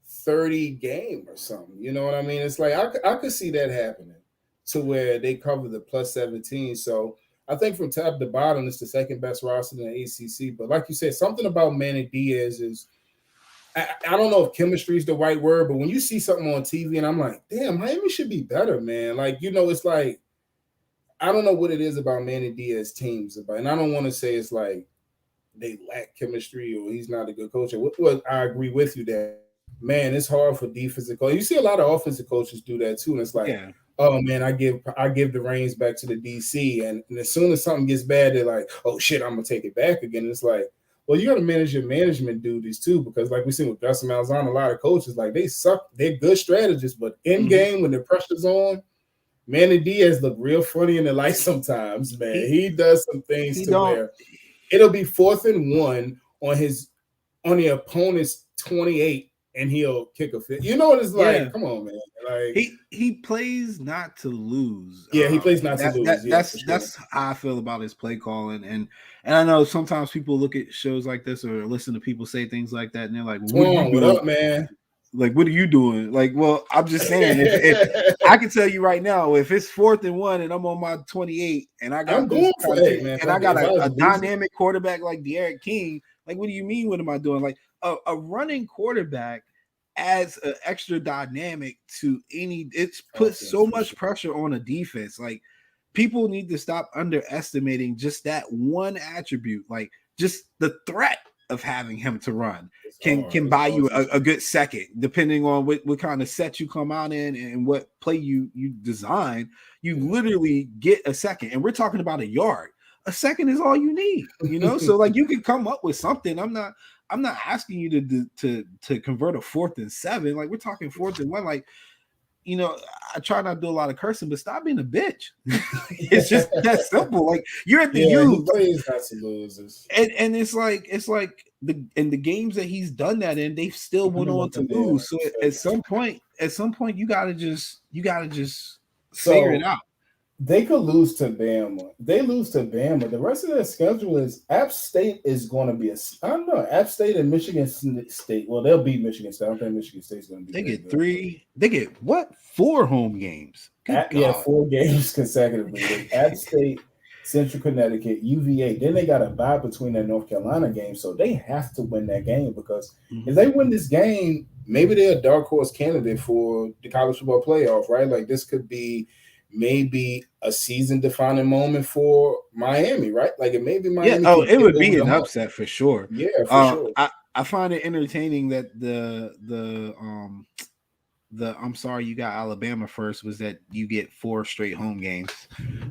30 game or something. You know what I mean? It's like I could see that happening to where they cover the plus 17. So I think from top to bottom, it's the second best roster in the ACC. But like you said, something about Manny Diaz is I don't know if chemistry is the right word, but when you see something on TV and I'm like, damn, Miami should be better, man. Like, it's like, I don't know what it is about Manny Diaz teams, and I don't want to say it's like they lack chemistry or he's not a good coach. Well, I agree with you that, man, it's hard for defensive coaches. You see a lot of offensive coaches do that too, and it's like, oh man, I give the reins back to the DC, and as soon as something gets bad, they're like, oh shit, I'm gonna take it back again. And it's like, well, you got to manage your management duties too, because like we see with Gus Malzahn, a lot of coaches like they suck. They're good strategists, but in game when the pressure's on, Manny Diaz look real funny in the light sometimes. Man, he does some things where it'll be 4th and 1 on the opponent's 28, and he'll kick a fit. You know what it's like? Come on, man. Like he plays not to lose. Yeah, he plays not to lose. That's how I feel about his play calling, and I know sometimes people look at shows like this or listen to people say things like that, and they're like, "What up, man? Like, what are you doing?" Like, well, I'm just saying, if I can tell you right now, if it's 4th and 1 and I'm on my 28 and I got a dynamic quarterback like De'Aaron King, like, what do you mean? What am I doing? Like, a running quarterback adds an extra dynamic to it puts so much pressure on a defense. Like, people need to stop underestimating just that one attribute. Like, just the threat of having him to run can buy you a good second, depending on what kind of set you come out in and what play you design. You literally get a second, and we're talking about a yard. A second is all you need, so like you can come up with something. I'm not asking you to convert a 4th and 7. Like, we're talking 4th and 1. Like, I try not to do a lot of cursing, but stop being a bitch. It's just that simple. Like, you're at the U, and it's like the games that he's done that in, they still went on to lose. So at some point, you gotta just figure it out. They could lose to Bama. They lose to Bama. The rest of their schedule is App State is going to be I don't know. App State and Michigan State. Well, they'll beat Michigan State. I don't think Michigan State's going to be. They get 3. They get 4 home games. 4 games consecutively. App State, Central Connecticut, UVA. Then they got a bye between their North Carolina games, so they have to win that game because if they win this game, maybe they're a dark horse candidate for the college football playoff. Right? Like, this could be maybe a season-defining moment for Miami, right? Like, it may be Miami. Yeah, it would be an upset for sure. Yeah, for sure. I find it entertaining that the I'm sorry you got Alabama first was that you get 4 straight home games.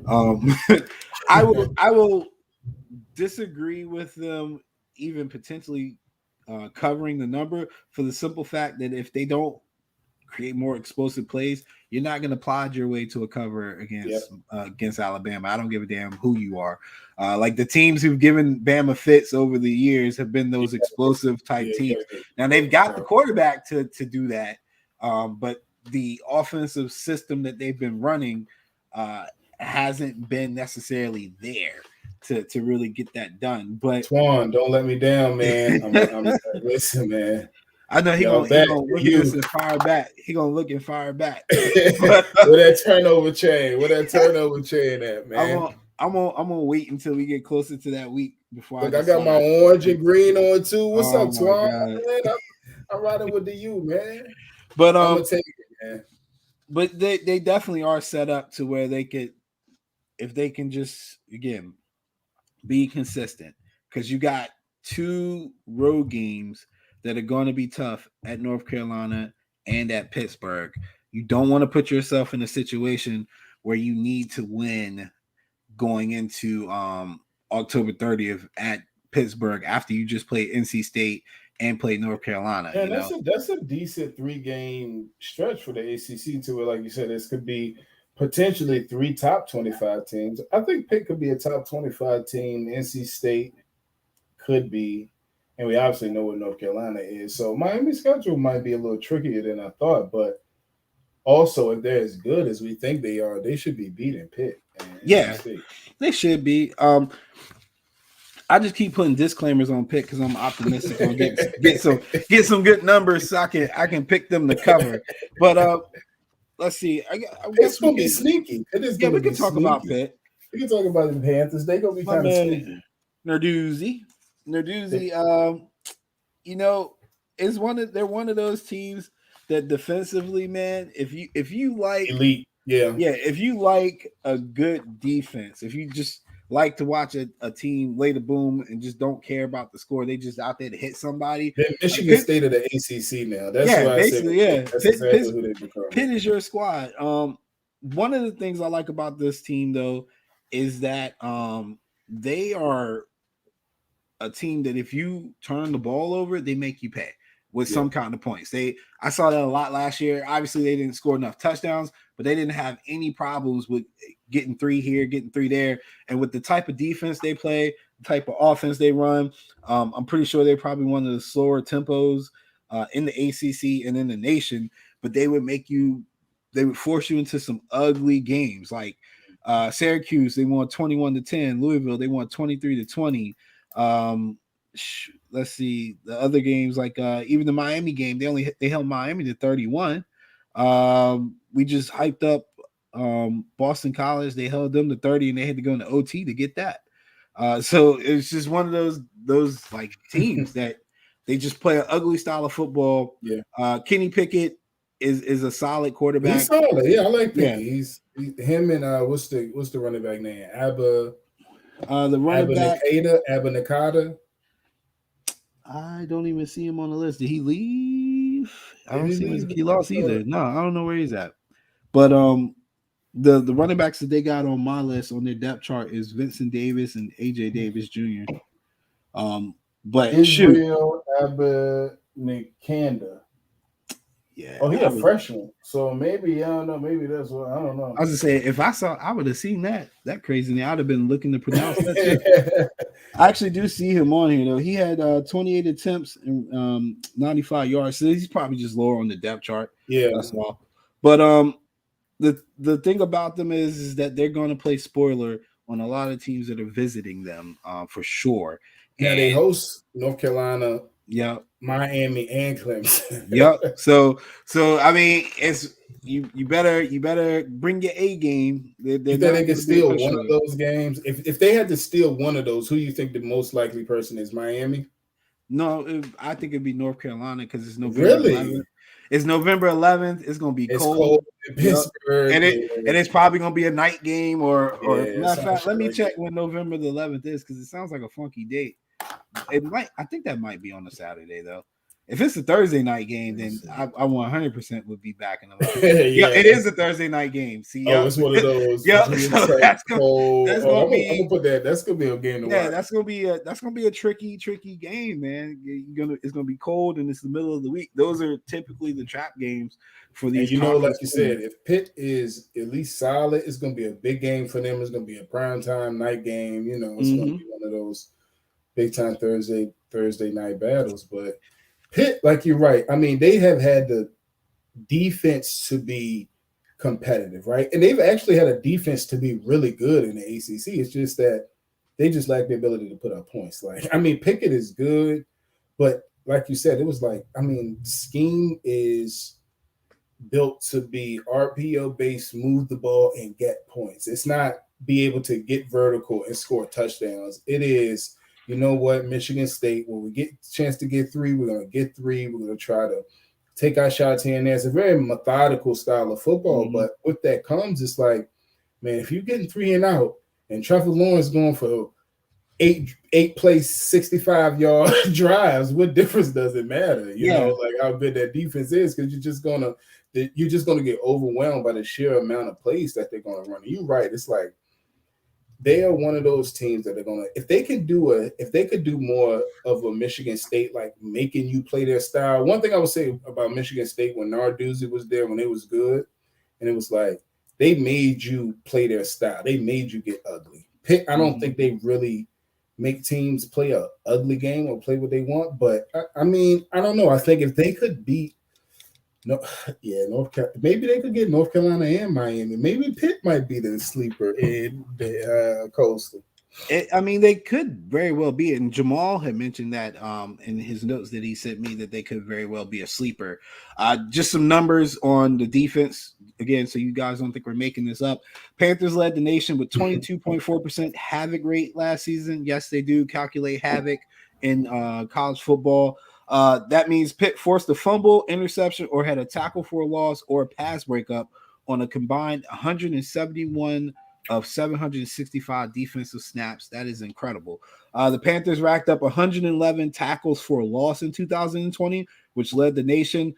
I will disagree with them even potentially covering the number for the simple fact that if they don't create more explosive plays, you're not going to plod your way to a cover against Alabama. I don't give a damn who you are. Like, the teams who've given Bama fits over the years have been those explosive type teams. Now, they've got the quarterback to do that, but the offensive system that they've been running hasn't been necessarily there to really get that done. But Twan, don't let me down, man. Listen, man. I know he gonna look at this and fire back. He gonna look and fire back. Where that turnover chain? Where that turnover chain at, man? I'm gonna wait until we get closer to that week before. Look, I got my orange and green on too. What's up, Twan? I'm riding with the U, man. But I'm gonna take it, man. But they definitely are set up to where they could, if they can just again be consistent, because you got 2 road games that are going to be tough at North Carolina and at Pittsburgh. You don't want to put yourself in a situation where you need to win going into October 30th at Pittsburgh after you just played NC State and played North Carolina. And that's a decent 3-game stretch for the ACC to it. Like you said, this could be potentially 3 top 25 teams. I think Pitt could be a top 25 team. NC State could be. And we obviously know what North Carolina is. So Miami's schedule might be a little trickier than I thought. But also, if they're as good as we think they are, they should be beating Pitt. Yeah, they should be. I just keep putting disclaimers on Pitt because I'm optimistic on get some good numbers so I can pick them to cover. But let's see. I guess it's gonna be sneaky. It is. Yeah, we can talk about Pitt. We can talk about the Panthers. They're gonna be kind of sneaky. Narduzzi, they're one of those teams that defensively, man, if you like elite. Yeah. if you like a good defense, if you just like to watch a team lay the boom and just don't care about the score, they just out there to hit somebody. They're Michigan State of the ACC now. That's yeah, why I say basically, yeah. that's exactly who they become. Pitt is your squad. One of the things I like about this team though is that they are a team that if you turn the ball over, they make you pay with some kind of points. I saw that a lot last year. Obviously, they didn't score enough touchdowns, but they didn't have any problems with getting 3 here, getting 3 there. And with the type of defense they play, the type of offense they run, I'm pretty sure they're probably one of the slower tempos in the ACC and in the nation. But they would force you into some ugly games. Like Syracuse, they won 21-10. Louisville, they won 23-20. Let's see the other games, like even the Miami game, they held Miami to 31. We just hyped up Boston College, they held them to 30 and they had to go into OT to get that. So it's just one of those like teams that they just play an ugly style of football. Kenny Pickett is a solid quarterback. He's solid. Yeah, I like Pickett. He's him and what's the running back name? The running back Abba Nakata. I don't even see him on the list. Did he leave? I don't see him. He lost either. No, I don't know where he's at. But the running backs that they got on my list on their depth chart is Vincent Davis and AJ Davis Jr. But Israel Abanikanda. Yeah. Oh, he's a freshman. So maybe I don't know. Maybe that's what I don't know. I was just saying, if I would have seen that crazy thing. I'd have been looking to pronounce that. I actually do see him on here though. He had 28 attempts and 95 yards. So he's probably just lower on the depth chart. Yeah, that's all. But the thing about them is that they're going to play spoiler on a lot of teams that are visiting them for sure. Yeah, they host North Carolina. Yeah, Miami and Clemson. Yep. So I mean, it's you better bring your A game. You think they can steal one of those games? If they had to steal one of those, who do you think the most likely person is? Miami? No, I think it'd be North Carolina because it's November. Really? 11th. It's November 11th. It's gonna be cold in Pittsburgh, and it's probably gonna be a night game or matter of fact, let me check when November the 11th is because it sounds like a funky date. I think that might be on a Saturday though. If it's a Thursday night game, then I 100% would be back in the line. Yeah, it is a Thursday night game. See, it's one of those. So that's gonna be. I'm gonna put that. That's gonna be a game to watch. That's gonna be a tricky game, man. It's gonna be cold and it's the middle of the week. Those are typically the trap games for these. And like you said, if Pitt is at least solid, it's gonna be a big game for them. It's gonna be a primetime night game. It's gonna be one of those big time Thursday night battles, but. Pitt, like you're right. I mean, they have had the defense to be competitive, right? And they've actually had a defense to be really good in the ACC. It's just that they just lack the ability to put up points. Like, I mean, Pickett is good, but like you said, it was like, I mean, scheme is built to be RPO based, move the ball and get points. It's not be able to get vertical and score touchdowns. It is. You know what, Michigan State, when we get a chance to get 3, we're going to get 3. We're going to try to take our shots here and there. It's a very methodical style of football, but with that comes, it's like, man, if you're getting 3 and out and Trevor Lawrence going for 8 play 65-yard drives, what difference does it matter? You know, like how good that defense is because you're just gonna get overwhelmed by the sheer amount of plays that they're going to run. And you're right. It's like, they are one of those teams that are gonna, if they could do more of a Michigan State, like making you play their style. One thing I would say about Michigan State when Narduzzi was there, when it was good, and it was like they made you play their style. They made you get ugly. Pitt, I don't think they really make teams play a ugly game or play what they want. But I mean, I don't know. I think if they could beat North Carolina. Maybe they could get North Carolina and Miami. Maybe Pitt might be the sleeper in the Coastal. I mean, they could very well be. And Jamal had mentioned that in his notes that he sent me that they could very well be a sleeper. Just some numbers on the defense again, so you guys don't think we're making this up. Panthers led the nation with 22.4% havoc rate last season. Yes, they do calculate havoc in college football. That means Pitt forced a fumble, interception, or had a tackle for a loss or a pass breakup on a combined 171 of 765 defensive snaps. That is incredible. The Panthers racked up 111 tackles for a loss in 2020, which led the nation.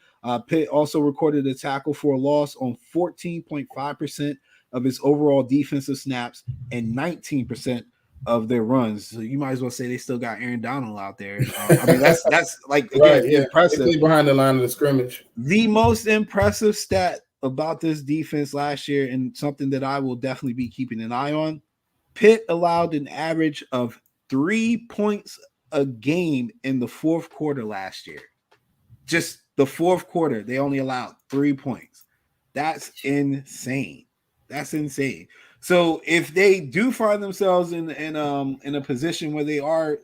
Pitt also recorded a tackle for a loss on 14.5% of its overall defensive snaps and 19% of their runs. So you might as well say they still got Aaron Donald out there. I mean, that's like, again, right, yeah. impressive. They play behind the line of the scrimmage. The most impressive stat about this defense last year, and something that I will definitely be keeping an eye on, Pitt allowed an average of 3 points a game in the fourth quarter last year. Just the fourth quarter, they only allowed 3 points. That's insane. That's insane. So if they do find themselves in a position where they are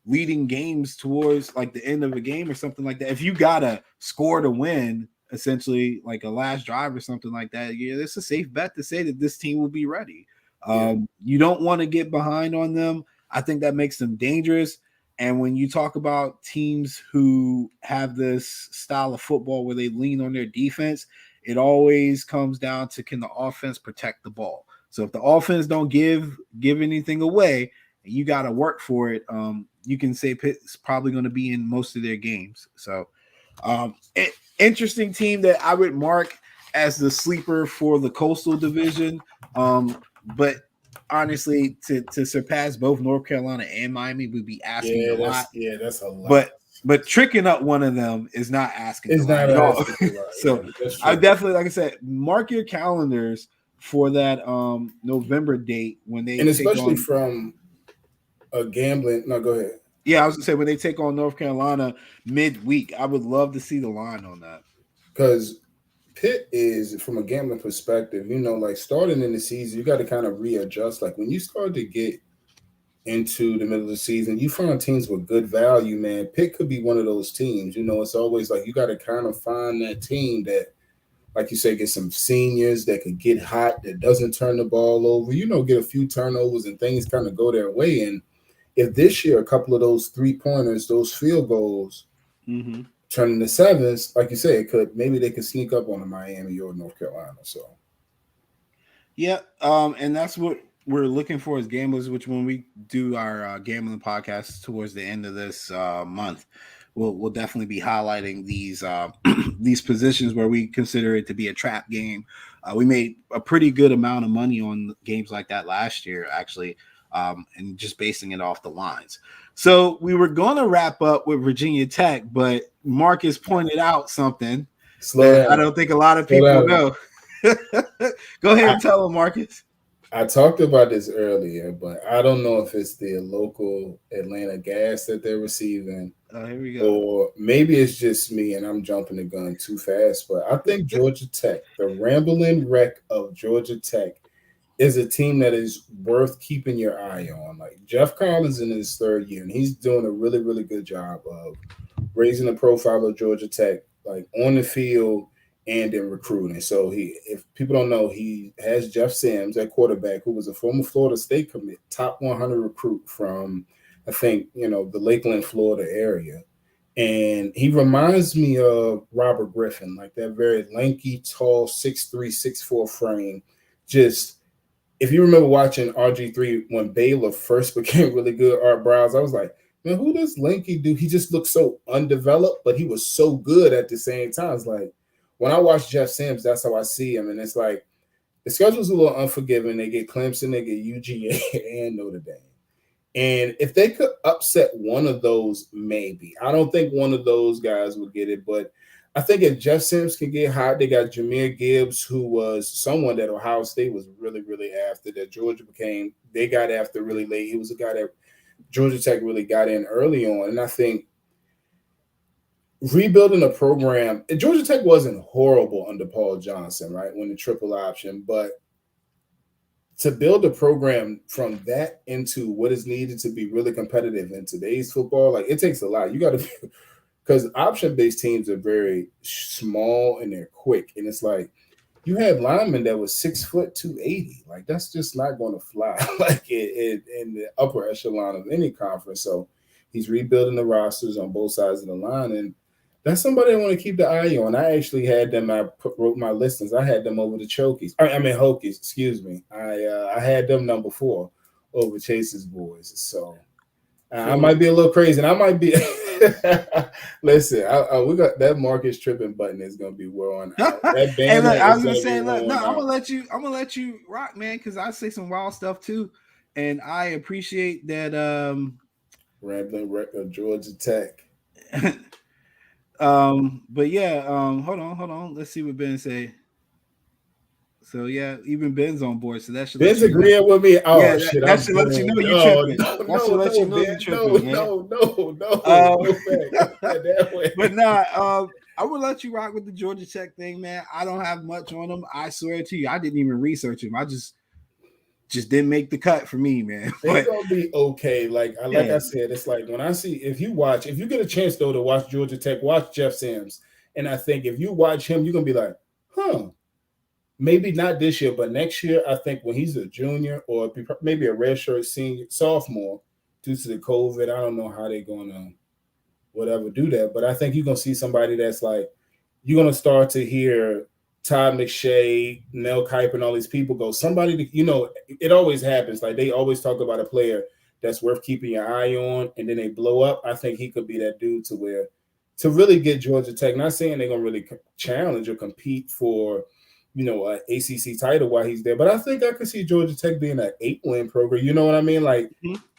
leading games towards like the end of a game or something like that, if you gotta score to win, essentially like a last drive or something like that, yeah, it's a safe bet to say that this team will be ready. You don't want to get behind on them. I think that makes them dangerous. And when you talk about teams who have this style of football where they lean on their defense, it always comes down to, can the offense protect the ball? So if the offense don't give anything away, and you got to work for it, you can say Pitt's probably going to be in most of their games. So interesting team that I would mark as the sleeper for the Coastal Division. But honestly, to surpass both North Carolina and Miami would be asking a lot. Yeah, that's a lot. But tricking up one of them is not asking it's a lot not at all. So I definitely, like I said, mark your calendars for that November date when they, and especially from a gambling. No, go ahead. Yeah, I was gonna say when they take on North Carolina midweek, I would love to see the line on that. Because Pitt is, from a gambling perspective, like starting in the season, you got to kind of readjust. Like when you start to get into the middle of the season, you find teams with good value, man. Pitt could be one of those teams. It's always like you got to kind of find that team that, like you say, get some seniors that could get hot, that doesn't turn the ball over, get a few turnovers and things kind of go their way. And if this year, a couple of those 3-pointers, those field goals, turn into sevens, like you say, maybe they could sneak up on a Miami or North Carolina. So, yeah, and that's what we're looking for as gamblers. Which when we do our gambling podcast towards the end of this month, we'll definitely be highlighting these these positions where we consider it to be a trap game. We made a pretty good amount of money on games like that last year, actually. And just basing it off the lines. So we were going to wrap up with Virginia Tech, but Marcus pointed out something that I don't think a lot of people know. Go ahead and tell them, Marcus. I talked about this earlier, but I don't know if it's the local Atlanta gas that they're receiving. Here we go. Or maybe it's just me and I'm jumping the gun too fast, but I think Georgia Tech, the rambling wreck of Georgia Tech, is a team that is worth keeping your eye on. Like Jeff Collins in his third year, and he's doing a really, really good job of raising the profile of Georgia Tech, like on the field and in recruiting. So if people don't know, he has Jeff Sims at quarterback, who was a former Florida State commit, top 100 recruit from, I think, the Lakeland, Florida area. And he reminds me of Robert Griffin, like that very lanky, tall, 6'3", 6'4" frame. Just, if you remember watching RG3 when Baylor first became really good, Art Browse, I was like, man, who does lanky dude? He just looked so undeveloped, but he was so good at the same time. It's like, when I watch Jeff Sims, that's how I see him. And it's like, the schedule's a little unforgiving. They get Clemson, they get UGA, and Notre Dame. And if they could upset one of those, maybe. I don't think one of those guys would get it, but I think if Jeff Sims can get hot, they got Jahmyr Gibbs, who was someone that Ohio State was really, really after, that Georgia they got after really late. He was a guy that Georgia Tech really got in early on. And I think rebuilding a program, Georgia Tech wasn't horrible under Paul Johnson, right, when the triple option, but to build a program from that into what is needed to be really competitive in today's football, like it takes a lot. You got to, because option-based teams are very small and they're quick. And it's like, you had linemen that was 6 foot 280. Like, that's just not going to fly like in the upper echelon of any conference. So He's rebuilding the rosters on both sides of the line, and that's somebody I want to keep the eye on. I actually had them. Wrote my listings. I had them over the Chokies. I mean Hokies. Excuse me. I had them number 4 over Chase's boys. So I might be a little crazy, and I might be. Listen, we got that Marcus tripping button is gonna be worn out. That hey, look, I was gonna say, look, no, I'm gonna let you rock, man, because I say some wild stuff too, and I appreciate that. Rambling record, Georgia Tech. But yeah, hold on. Let's see what Ben say. So yeah, even Ben's on board. So that should Ben's agreeing with me. Oh yeah, shit! That should let you know you're tripping. That should let you know you're tripping. No. But nah, I would let you rock with the Georgia Tech thing, man. I don't have much on them. I swear to you, I didn't even research them. I just didn't make the cut for me, man. They're gonna be okay. Like I said, it's like when I see if you get a chance though to watch Georgia Tech, watch Jeff Sims, and I think if you watch him, you're gonna be like, huh. Maybe not this year, but next year, I think when he's a junior or maybe a redshirt sophomore, due to the COVID, I don't know how they're going to whatever do that. But I think you're going to see somebody that's like, you're going to start to hear Todd McShay, Mel Kiper, and all these people go, somebody, it always happens. Like they always talk about a player that's worth keeping your eye on, and then they blow up. I think he could be that dude to really get Georgia Tech. Not saying they're going to really challenge or compete for an ACC title while he's there. But I think I could see Georgia Tech being an 8-win program. You know what I mean? Like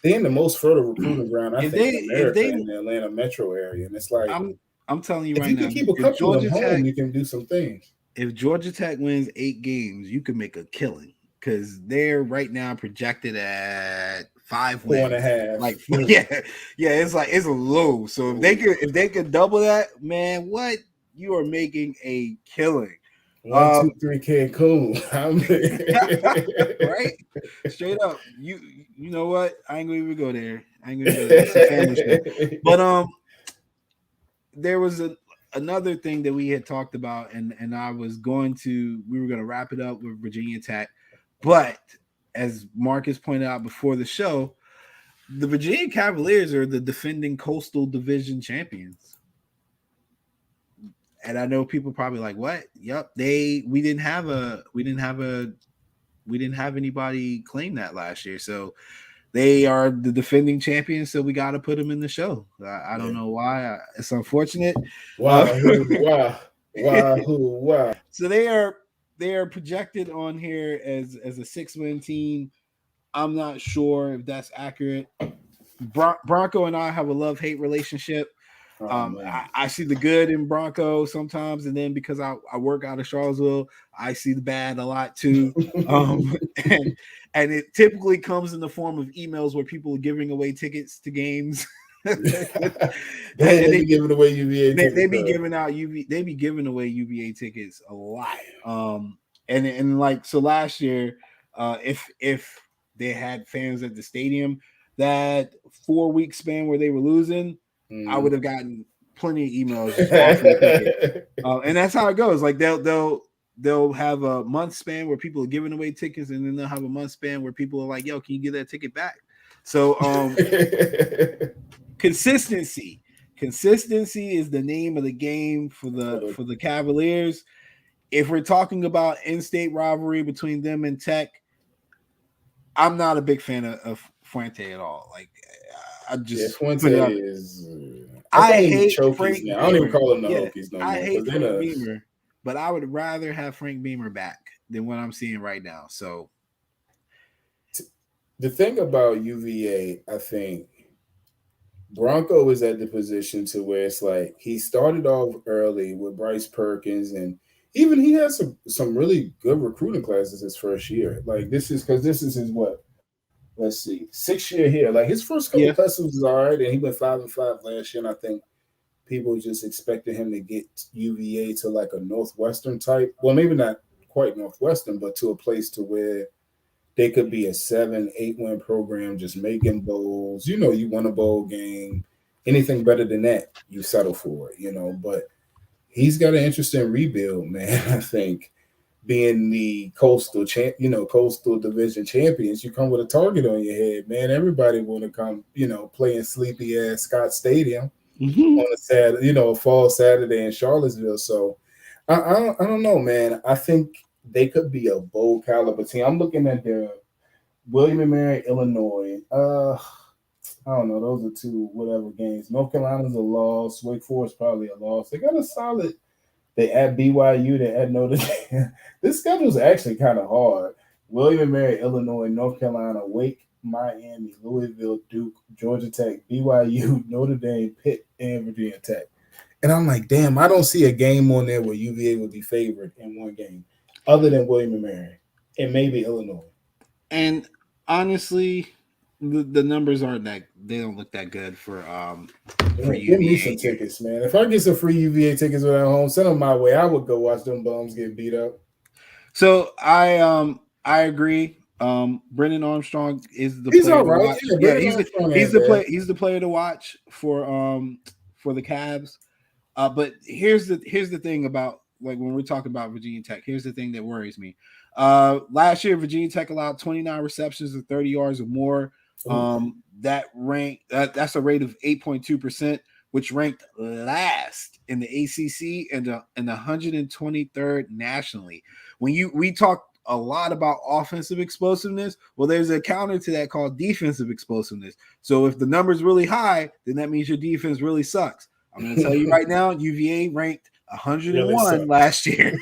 they're in the most fertile recruiting ground, I think, in America, in the Atlanta metro area. And it's like I'm telling you right now, if you can keep a couple of them home, you can do some things. If Georgia Tech wins 8 games, you can make a killing because they're right now projected at 5 wins. 4.5. Like it's like it's a low. So if they could double that, man, what you are making a killing. 1, 2, 3 Cancun. Right? Straight up. You know what? I ain't gonna even go there. It's a family show. But there was another thing that we had talked about, and we were gonna wrap it up with Virginia Tech. But as Marcus pointed out before the show, the Virginia Cavaliers are the defending Coastal Division champions. And I know people probably like, what? Yep, we didn't have anybody claim that last year, so they are the defending champions. So we got to put them in the show. I don't know why. It's unfortunate. Why? So they are projected on here as a 6-win team. I'm not sure if that's accurate. Bronco and I have a love-hate relationship. I see the good in Bronco sometimes, and then because I work out of Charlottesville, I see the bad a lot too. And it typically comes in the form of emails where people are giving away tickets to games. They be giving away UVA tickets. They be giving away UVA tickets a lot. And like so last year, if they had fans at the stadium, that 4-week span where they were losing, I would have gotten plenty of emails just offering tickets. And that's how it goes. Like they'll have a month span where people are giving away tickets, and then they'll have a month span where people are like, yo, can you get that ticket back? So consistency is the name of the game for the Cavaliers. If we're talking about in-state rivalry between them and Tech, I'm not a big fan of Fuente at all. Like I just Fuente is. I hate Frank Beamer. I don't even call him the Hokies no more. I hate Frank Beamer, but I would rather have Frank Beamer back than what I'm seeing right now. So the thing about UVA, I think Bronco is at the position to where it's like he started off early with Bryce Perkins, and even he has some really good recruiting classes his first year. Like this is his what? Let's see, 6th year here. Like his first couple classes was all right, and he went 5-5 last year. And I think people just expected him to get UVA to like a Northwestern type. Well, maybe not quite Northwestern, but to a place to where they could be a 7-8 win program, just making bowls. You won a bowl game. Anything better than that, you settle for it. But he's got an interesting rebuild, man. I think being the coastal division champions, you come with a target on your head, man. Everybody want to come, play in sleepy ass Scott Stadium on a Saturday, a fall Saturday in Charlottesville. So I don't know, man. I think they could be a bowl caliber team. I'm looking at their William and Mary, Illinois. I don't know. Those are two whatever games. North Carolina's a loss. Wake Forest probably a loss. They got a solid. They at BYU. They at Notre Dame. This schedule's actually kind of hard. William and Mary, Illinois, North Carolina, Wake, Miami, Louisville, Duke, Georgia Tech, BYU, Notre Dame, Pitt, and Virginia Tech. And I'm like, damn, I don't see a game on there where UVA would be favored in one game, other than William and Mary and maybe Illinois. And honestly, the numbers aren't that, they don't look that good for Give UVA. me some tickets, man. If I get some free UVA tickets when I'm home, send them my way. I would go watch them bums get beat up. So I agree. Brendan Armstrong is the He's player all to right. watch. Yeah, He's the player to watch for the Cavs. But here's the thing about, like, when we're talking about Virginia Tech, here's the thing that worries me. Last year, Virginia Tech allowed 29 receptions of 30 yards or more. That's a rate of 8.2%, which ranked last in the ACC and the 123rd nationally. When we talk a lot about offensive explosiveness, well, there's a counter to that called defensive explosiveness. So if the number's really high, then that means your defense really sucks. I'm going to tell you right now, UVA ranked 101 last year.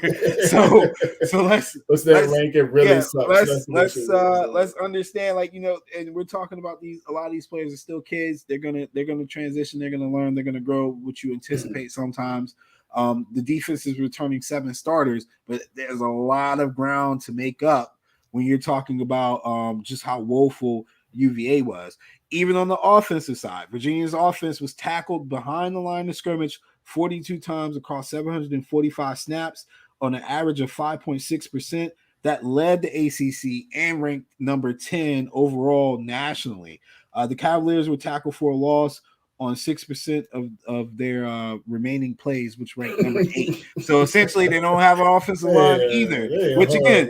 so let's rank it really sucks. Let's understand, like, and we're talking about a lot of these players are still kids. They're gonna transition, they're gonna learn, they're gonna grow, which you anticipate sometimes. The defense is returning 7 starters, but there's a lot of ground to make up when you're talking about just how woeful UVA was. Even on the offensive side, Virginia's offense was tackled behind the line of scrimmage 42 times across 745 snaps on an average of 5.6%. That led the ACC and ranked number 10 overall nationally. The Cavaliers were tackled for a loss on 6% of their remaining plays, which ranked number 8. So essentially, they don't have an offensive line either. Which again,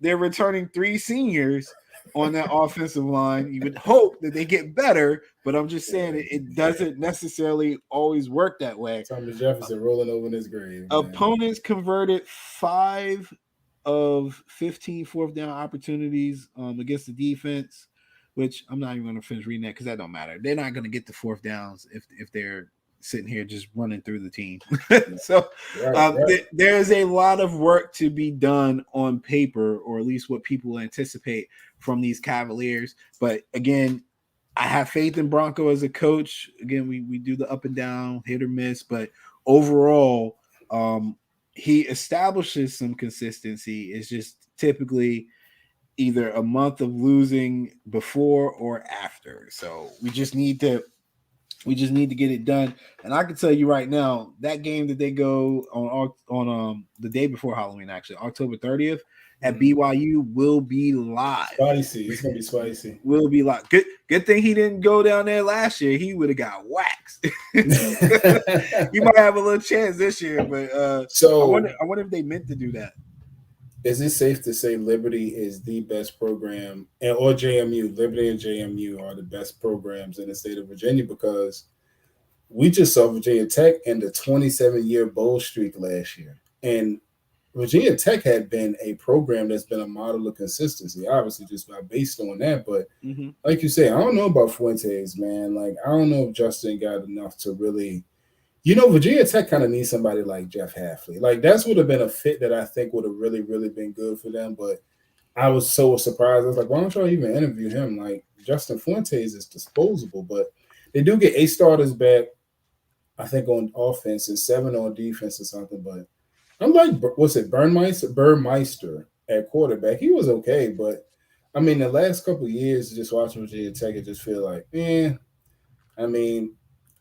they're returning 3 seniors on that offensive line. You would hope that they get better, but I'm just saying it doesn't necessarily always work that way. Thomas Jefferson rolling over in his grave. Opponents converted 5 of 15 fourth down opportunities against the defense, which I'm not even going to finish reading that because that don't matter. They're not going to get the 4th downs if they're sitting here just running through the team. So there's a lot of work to be done on paper, or at least what people anticipate from these Cavaliers. But again, I have faith in Bronco as a coach. Again, we do the up and down, hit or miss, but overall, he establishes some consistency. It's just typically either a month of losing before or after. So we just need to get it done. And I can tell you right now, that game that they go on the day before Halloween, actually October 30th at BYU, will be live. Spicy. It's gonna be spicy. Will be live. Good thing he didn't go down there last year. He would have got waxed. You might have a little chance this year, but so I wonder if they meant to do that. Is it safe to say Liberty is the best program, or JMU? Liberty and JMU are the best programs in the state of Virginia, because we just saw Virginia Tech end a 27-year bowl streak last year. And Virginia Tech had been a program that's been a model of consistency, obviously just based on that. But like you say, I don't know about Fuentes, man. Like, I don't know if Justin got enough to really – Virginia Tech kind of needs somebody like Jeff Hafley. Like, that's would have been a fit that I think would have really, really been good for them. But I was so surprised. I was like, why don't y'all even interview him? Like, Justin Fuentes is disposable. But they do get 8 starters back, I think, on offense and 7 on defense or something. But I'm like, what's it, Burmeister at quarterback. He was okay. But, I mean, the last couple of years, just watching Virginia Tech, it just feel like, I mean,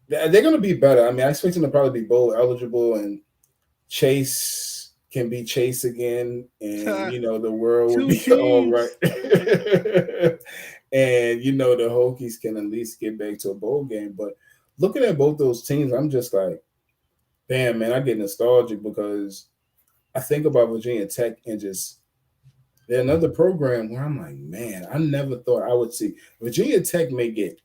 they're going to be better. I mean, I expect them to probably be bowl eligible, and Chase can be Chase again, and, the world will be all right. And, the Hokies can at least get back to a bowl game. But looking at both those teams, I'm just like, damn, man, I get nostalgic, because I think about Virginia Tech and just they're another program where I'm like, man, I never thought I would see Virginia Tech may get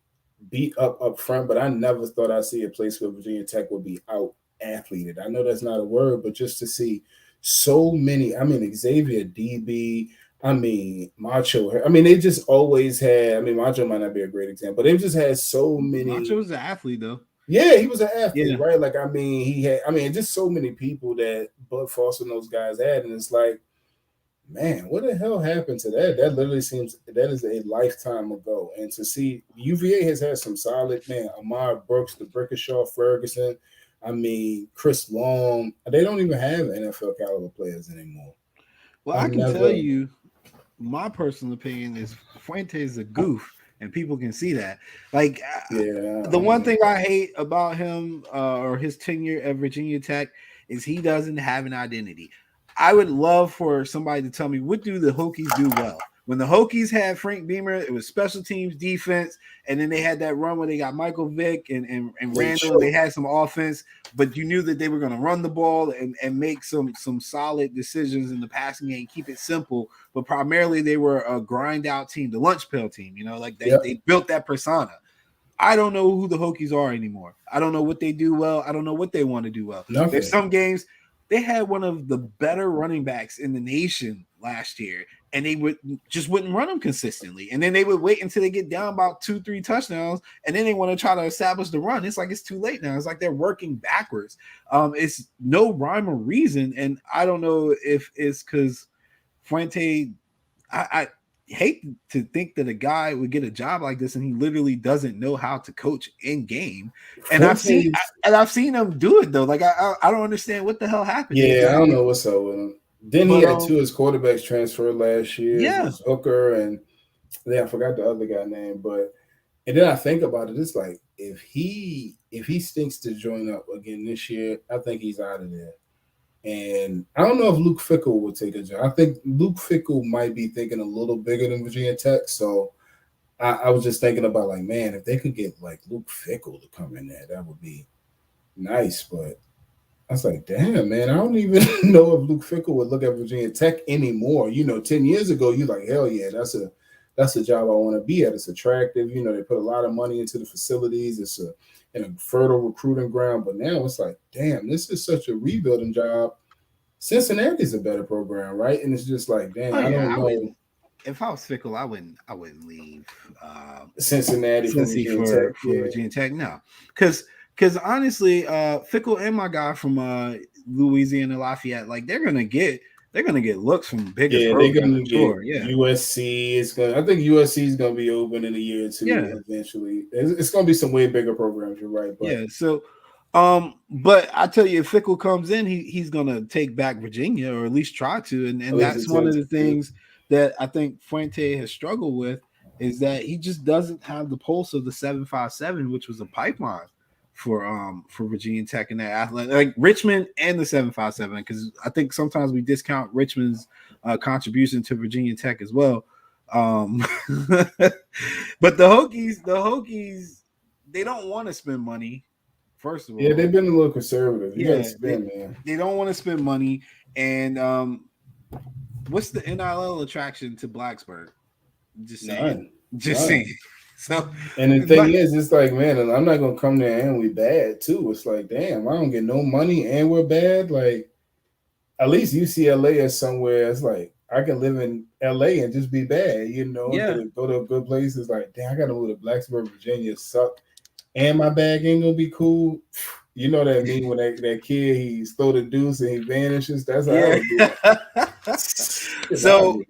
beat up front, but I never thought I'd see a place where Virginia Tech would be out athleted. I know that's not a word, but just to see so many, I mean, Xavier DB, I mean, Macho, I mean, they just always had, I mean, Macho might not be a great example, but they just had so many. Macho's an athlete, though. Yeah, he was an athlete, Yeah. right? Like, I mean, he had, I mean, just so many people that Bud Foster and those guys had. And it's like, man, what the hell happened to that? That literally seems that is a lifetime ago. And to see UVA has had some solid, man, Amar Brooks, the Brickashaw Ferguson, I mean, Chris Long, they don't even have NFL caliber players anymore. Well, I can tell you, my personal opinion is Fuente is a goof, and people can see that. Like, the one thing I hate about him or his tenure at Virginia Tech is he doesn't have an identity. I would love for somebody to tell me, what do the Hokies do well? When the Hokies had Frank Beamer, it was special teams, defense, and then they had that run where they got Michael Vick and Randall. They had some offense, but you knew that they were going to run the ball and make some solid decisions in the passing game, keep it simple. But primarily they were a grind out team, the lunch pail team. You know, like they built that persona. I don't know who the Hokies are anymore. I don't know what they do well. I don't know what they want to do well. Nothing. There's some games they had one of the better running backs in the nation last year, and they wouldn't run them consistently. And then they would wait until they get down about 2-3 touchdowns, and then they want to try to establish the run. It's like it's too late now. It's like they're working backwards. It's no rhyme or reason, and I don't know if it's because Fuente. I hate to think that a guy would get a job like this and he literally doesn't know how to coach in game. And I've seen him do it though. Like I don't understand what the hell happened. Yeah, I don't know what's up with him. Then he had two of his quarterbacks transferred last year. Yeah, it was Hooker and I forgot the other guy's name. But and then I think about it, it's like if he stinks to join up again this year, I think he's out of there. And I don't know if Luke Fickell would take a job. I think Luke Fickell might be thinking a little bigger than Virginia Tech. So I was just thinking about like, man, if they could get like Luke Fickell to come in there, that would be nice. But I was like, damn, man, I don't even know if Luke Fickell would look at Virginia Tech anymore. 10 years ago, you're like, hell yeah, that's a job I want to be at. It's attractive. They put a lot of money into the facilities. It's a fertile recruiting ground. But now it's like, damn, this is such a rebuilding job. Cincinnati's a better program, right? And it's just like, damn, I don't know. If I was Fickell, I wouldn't leave Cincinnati for Virginia Tech. No, because honestly, Fickell and my guy from Louisiana Lafayette, like they're gonna get looks from bigger programs. They're gonna get USC is gonna. I think USC is gonna be open in a year or two. Yeah. Eventually, it's gonna be some way bigger programs. You're right, but yeah. So, but I tell you, if Fickell comes in, he's gonna take back Virginia, or at least try to, and that's one of the things that I think Fuente has struggled with is that he just doesn't have the pulse of the 757, which was a pipeline for Virginia Tech and that athletic, like Richmond and the 757, because I think sometimes we discount Richmond's contribution to Virginia Tech as well. But the Hokies, they don't want to spend money. First of all, yeah, they've been a little conservative. You gotta spend, man. They don't want to spend money, and what's the NIL attraction to Blacksburg? Just saying. So, and the thing is, it's like, man, I'm not gonna come there and we bad too. It's like, damn, I don't get no money and we're bad. Like, at least UCLA is somewhere. It's like I can live in LA and just be bad, go to a good place. It's like, damn, I gotta move to Blacksburg, Virginia, suck, and my bag ain't gonna be cool. You know what I mean? When that kid, he's throw the deuce and he vanishes. That's how I do it. So,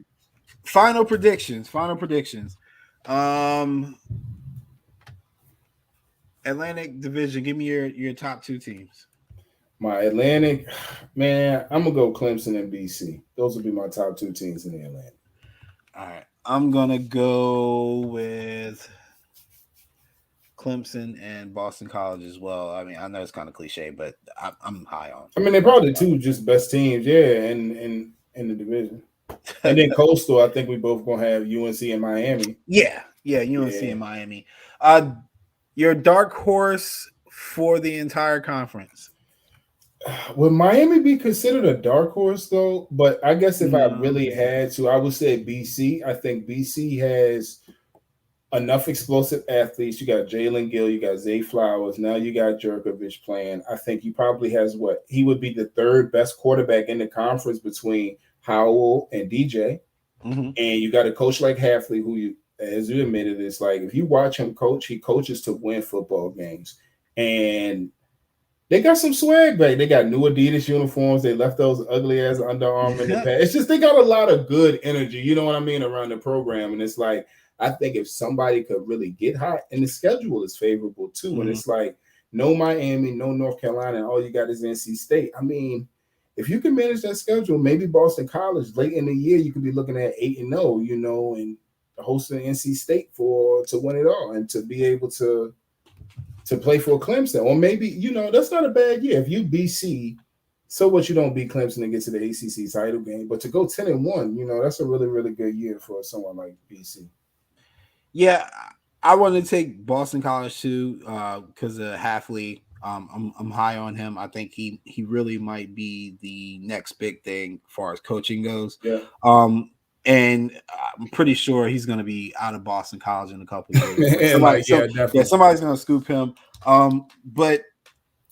final predictions. Atlantic Division, give me your top two teams. My Atlantic, man, I'm gonna go Clemson and BC. Those would be my top two teams in the Atlantic. All right, I'm gonna go with Clemson and Boston College as well. I mean, I know it's kind of cliche, but I'm high on. I mean, they're probably two just best teams, in the division. And then Coastal, I think we both gonna have UNC and Miami. Yeah, UNC and Miami. Your dark horse for the entire conference. Would Miami be considered a dark horse though? But I guess if I No. really had to, I would say BC. I think BC has enough explosive athletes. You got Jalen Gill, you got Zay Flowers, now you got Jerkovich playing. I think he probably has what he would be the third best quarterback in the conference between Howell and DJ. Mm-hmm. And you got a coach like Hafley, who you, as you admitted, is like if you watch him coach, he coaches to win football games. And they got some swag back. They got new Adidas uniforms. They left those ugly ass Under Armour in the past. It's just they got a lot of good energy, you know what I mean, around the program. And it's like, I think if somebody could really get hot, and the schedule is favorable too. And it's like no Miami, no North Carolina, and all you got is NC State. I mean, if you can manage that schedule, maybe Boston College late in the year, you could be looking at 8-0, you know, and hosting NC State to win it all and to be able to play for Clemson. Or maybe, you know, that's not a bad year. If you BC, so what, you don't beat Clemson and get to the ACC title game, but to go 10-1, you know, that's a really, really good year for someone like BC. Yeah, I want to take Boston College too because of Hafley. I'm high on him. I think he really might be the next big thing as far as coaching goes. Yeah. And I'm pretty sure he's going to be out of Boston College in a couple of years. Somebody's going to scoop him. But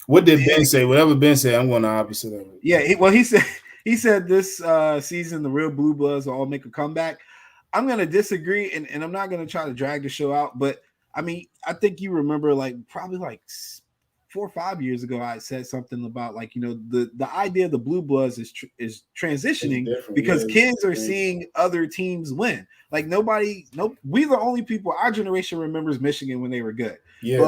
what did Ben say? Whatever Ben said, I'm going to obviously. Yeah. He said this season the real Blue Bloods will all make a comeback. I'm going to disagree, and I'm not going to try to drag the show out. But I mean, I think you remember probably 4 or 5 years ago, I said something about the idea of the Blue Bloods is transitioning because kids are seeing other teams win. Like we're the only people, our generation remembers Michigan when they were good. Yeah,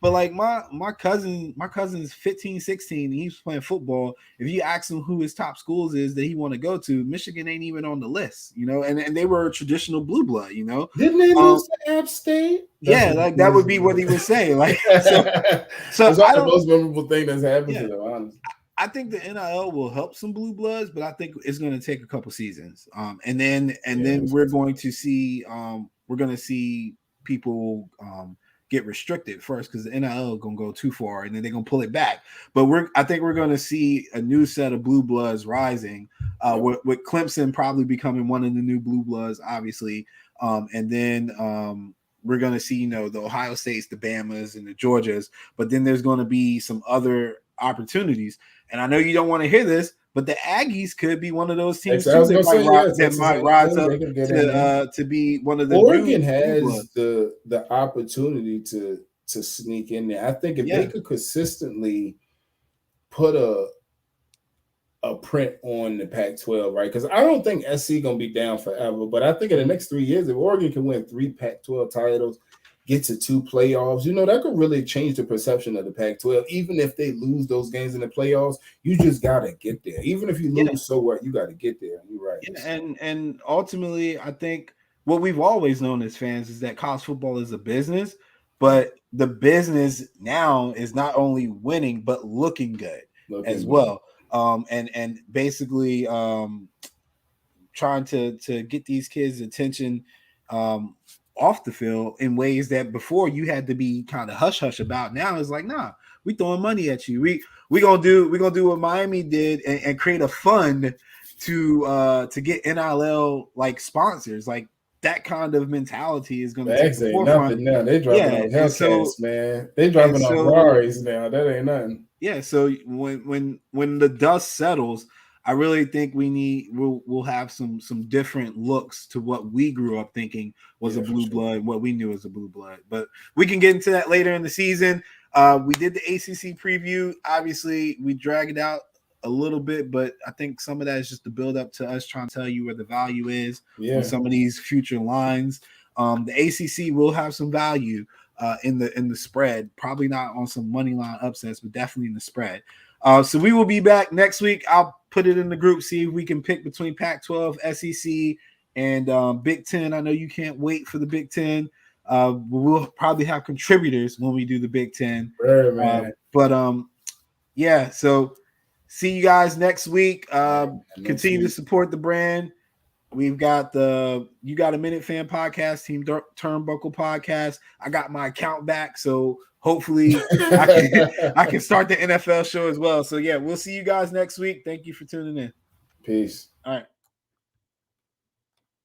but my cousin's 15, 16, and he's playing football. If you ask him who his top schools is that he want to go to, Michigan ain't even on the list, you know, and they were a traditional blue blood, you know. Didn't they lose to App State? That would be what he would say. So that's not the most memorable thing that's happened to them, honestly. I think the NIL will help some blue bloods, but I think it's going to take a couple seasons. And then we're going to see people get restricted first because the NIL is going to go too far, and then they're going to pull it back. But I think we're going to see a new set of blue bloods rising, with Clemson probably becoming one of the new blue bloods, obviously. And then we're going to see, the Ohio States, the Bamas, and the Georgias. But then there's going to be some other opportunities. And I know you don't want to hear this, but the Aggies could be one of those teams too that might rise up to be one of the. Oregon has the opportunity to sneak in there. I think if they could consistently put a print on the Pac-12, right? Because I don't think SC gonna be down forever, but I think in the next 3 years, if Oregon can win 3 Pac-12 titles, get to 2 playoffs, that could really change the perception of the Pac-12. Even if they lose those games in the playoffs, you just gotta get there. Even if you lose, so what? You gotta get there. You're right. And ultimately, I think what we've always known as fans is that college football is a business, but the business now is not only winning but looking good as well. And basically trying to get these kids' attention off the field in ways that before you had to be kind of hush about. Now it's like, nah, we throwing money at you. We gonna do what Miami did and create a fund to get NIL sponsors. Like that kind of mentality is gonna take the forefront. Nothing now. They dropping on Hellcats, man. They dropping on Ferraris now. That ain't nothing. Yeah. So when the dust settles, I really think we'll have some different looks to what we grew up thinking was a blue blood, what we knew as a blue blood. But we can get into that later in the season. We did the ACC preview. Obviously, we dragged it out a little bit, but I think some of that is just the build up to us trying to tell you where the value is on some of these future lines. The ACC will have some value in the spread, probably not on some money line upsets, but definitely in the spread. So we will be back next week. I'll put it in the group, see if we can pick between Pac-12, SEC, and Big Ten. I know you can't wait for the Big Ten. We'll probably have contributors when we do the Big Ten. So see you guys next week. Continue to support the brand. We've got You Got a Minute Fan Podcast, Team Turnbuckle Podcast. I got my account back, so hopefully I can start the NFL show as well. So yeah, we'll see you guys next week. Thank you for tuning in. Peace. All right.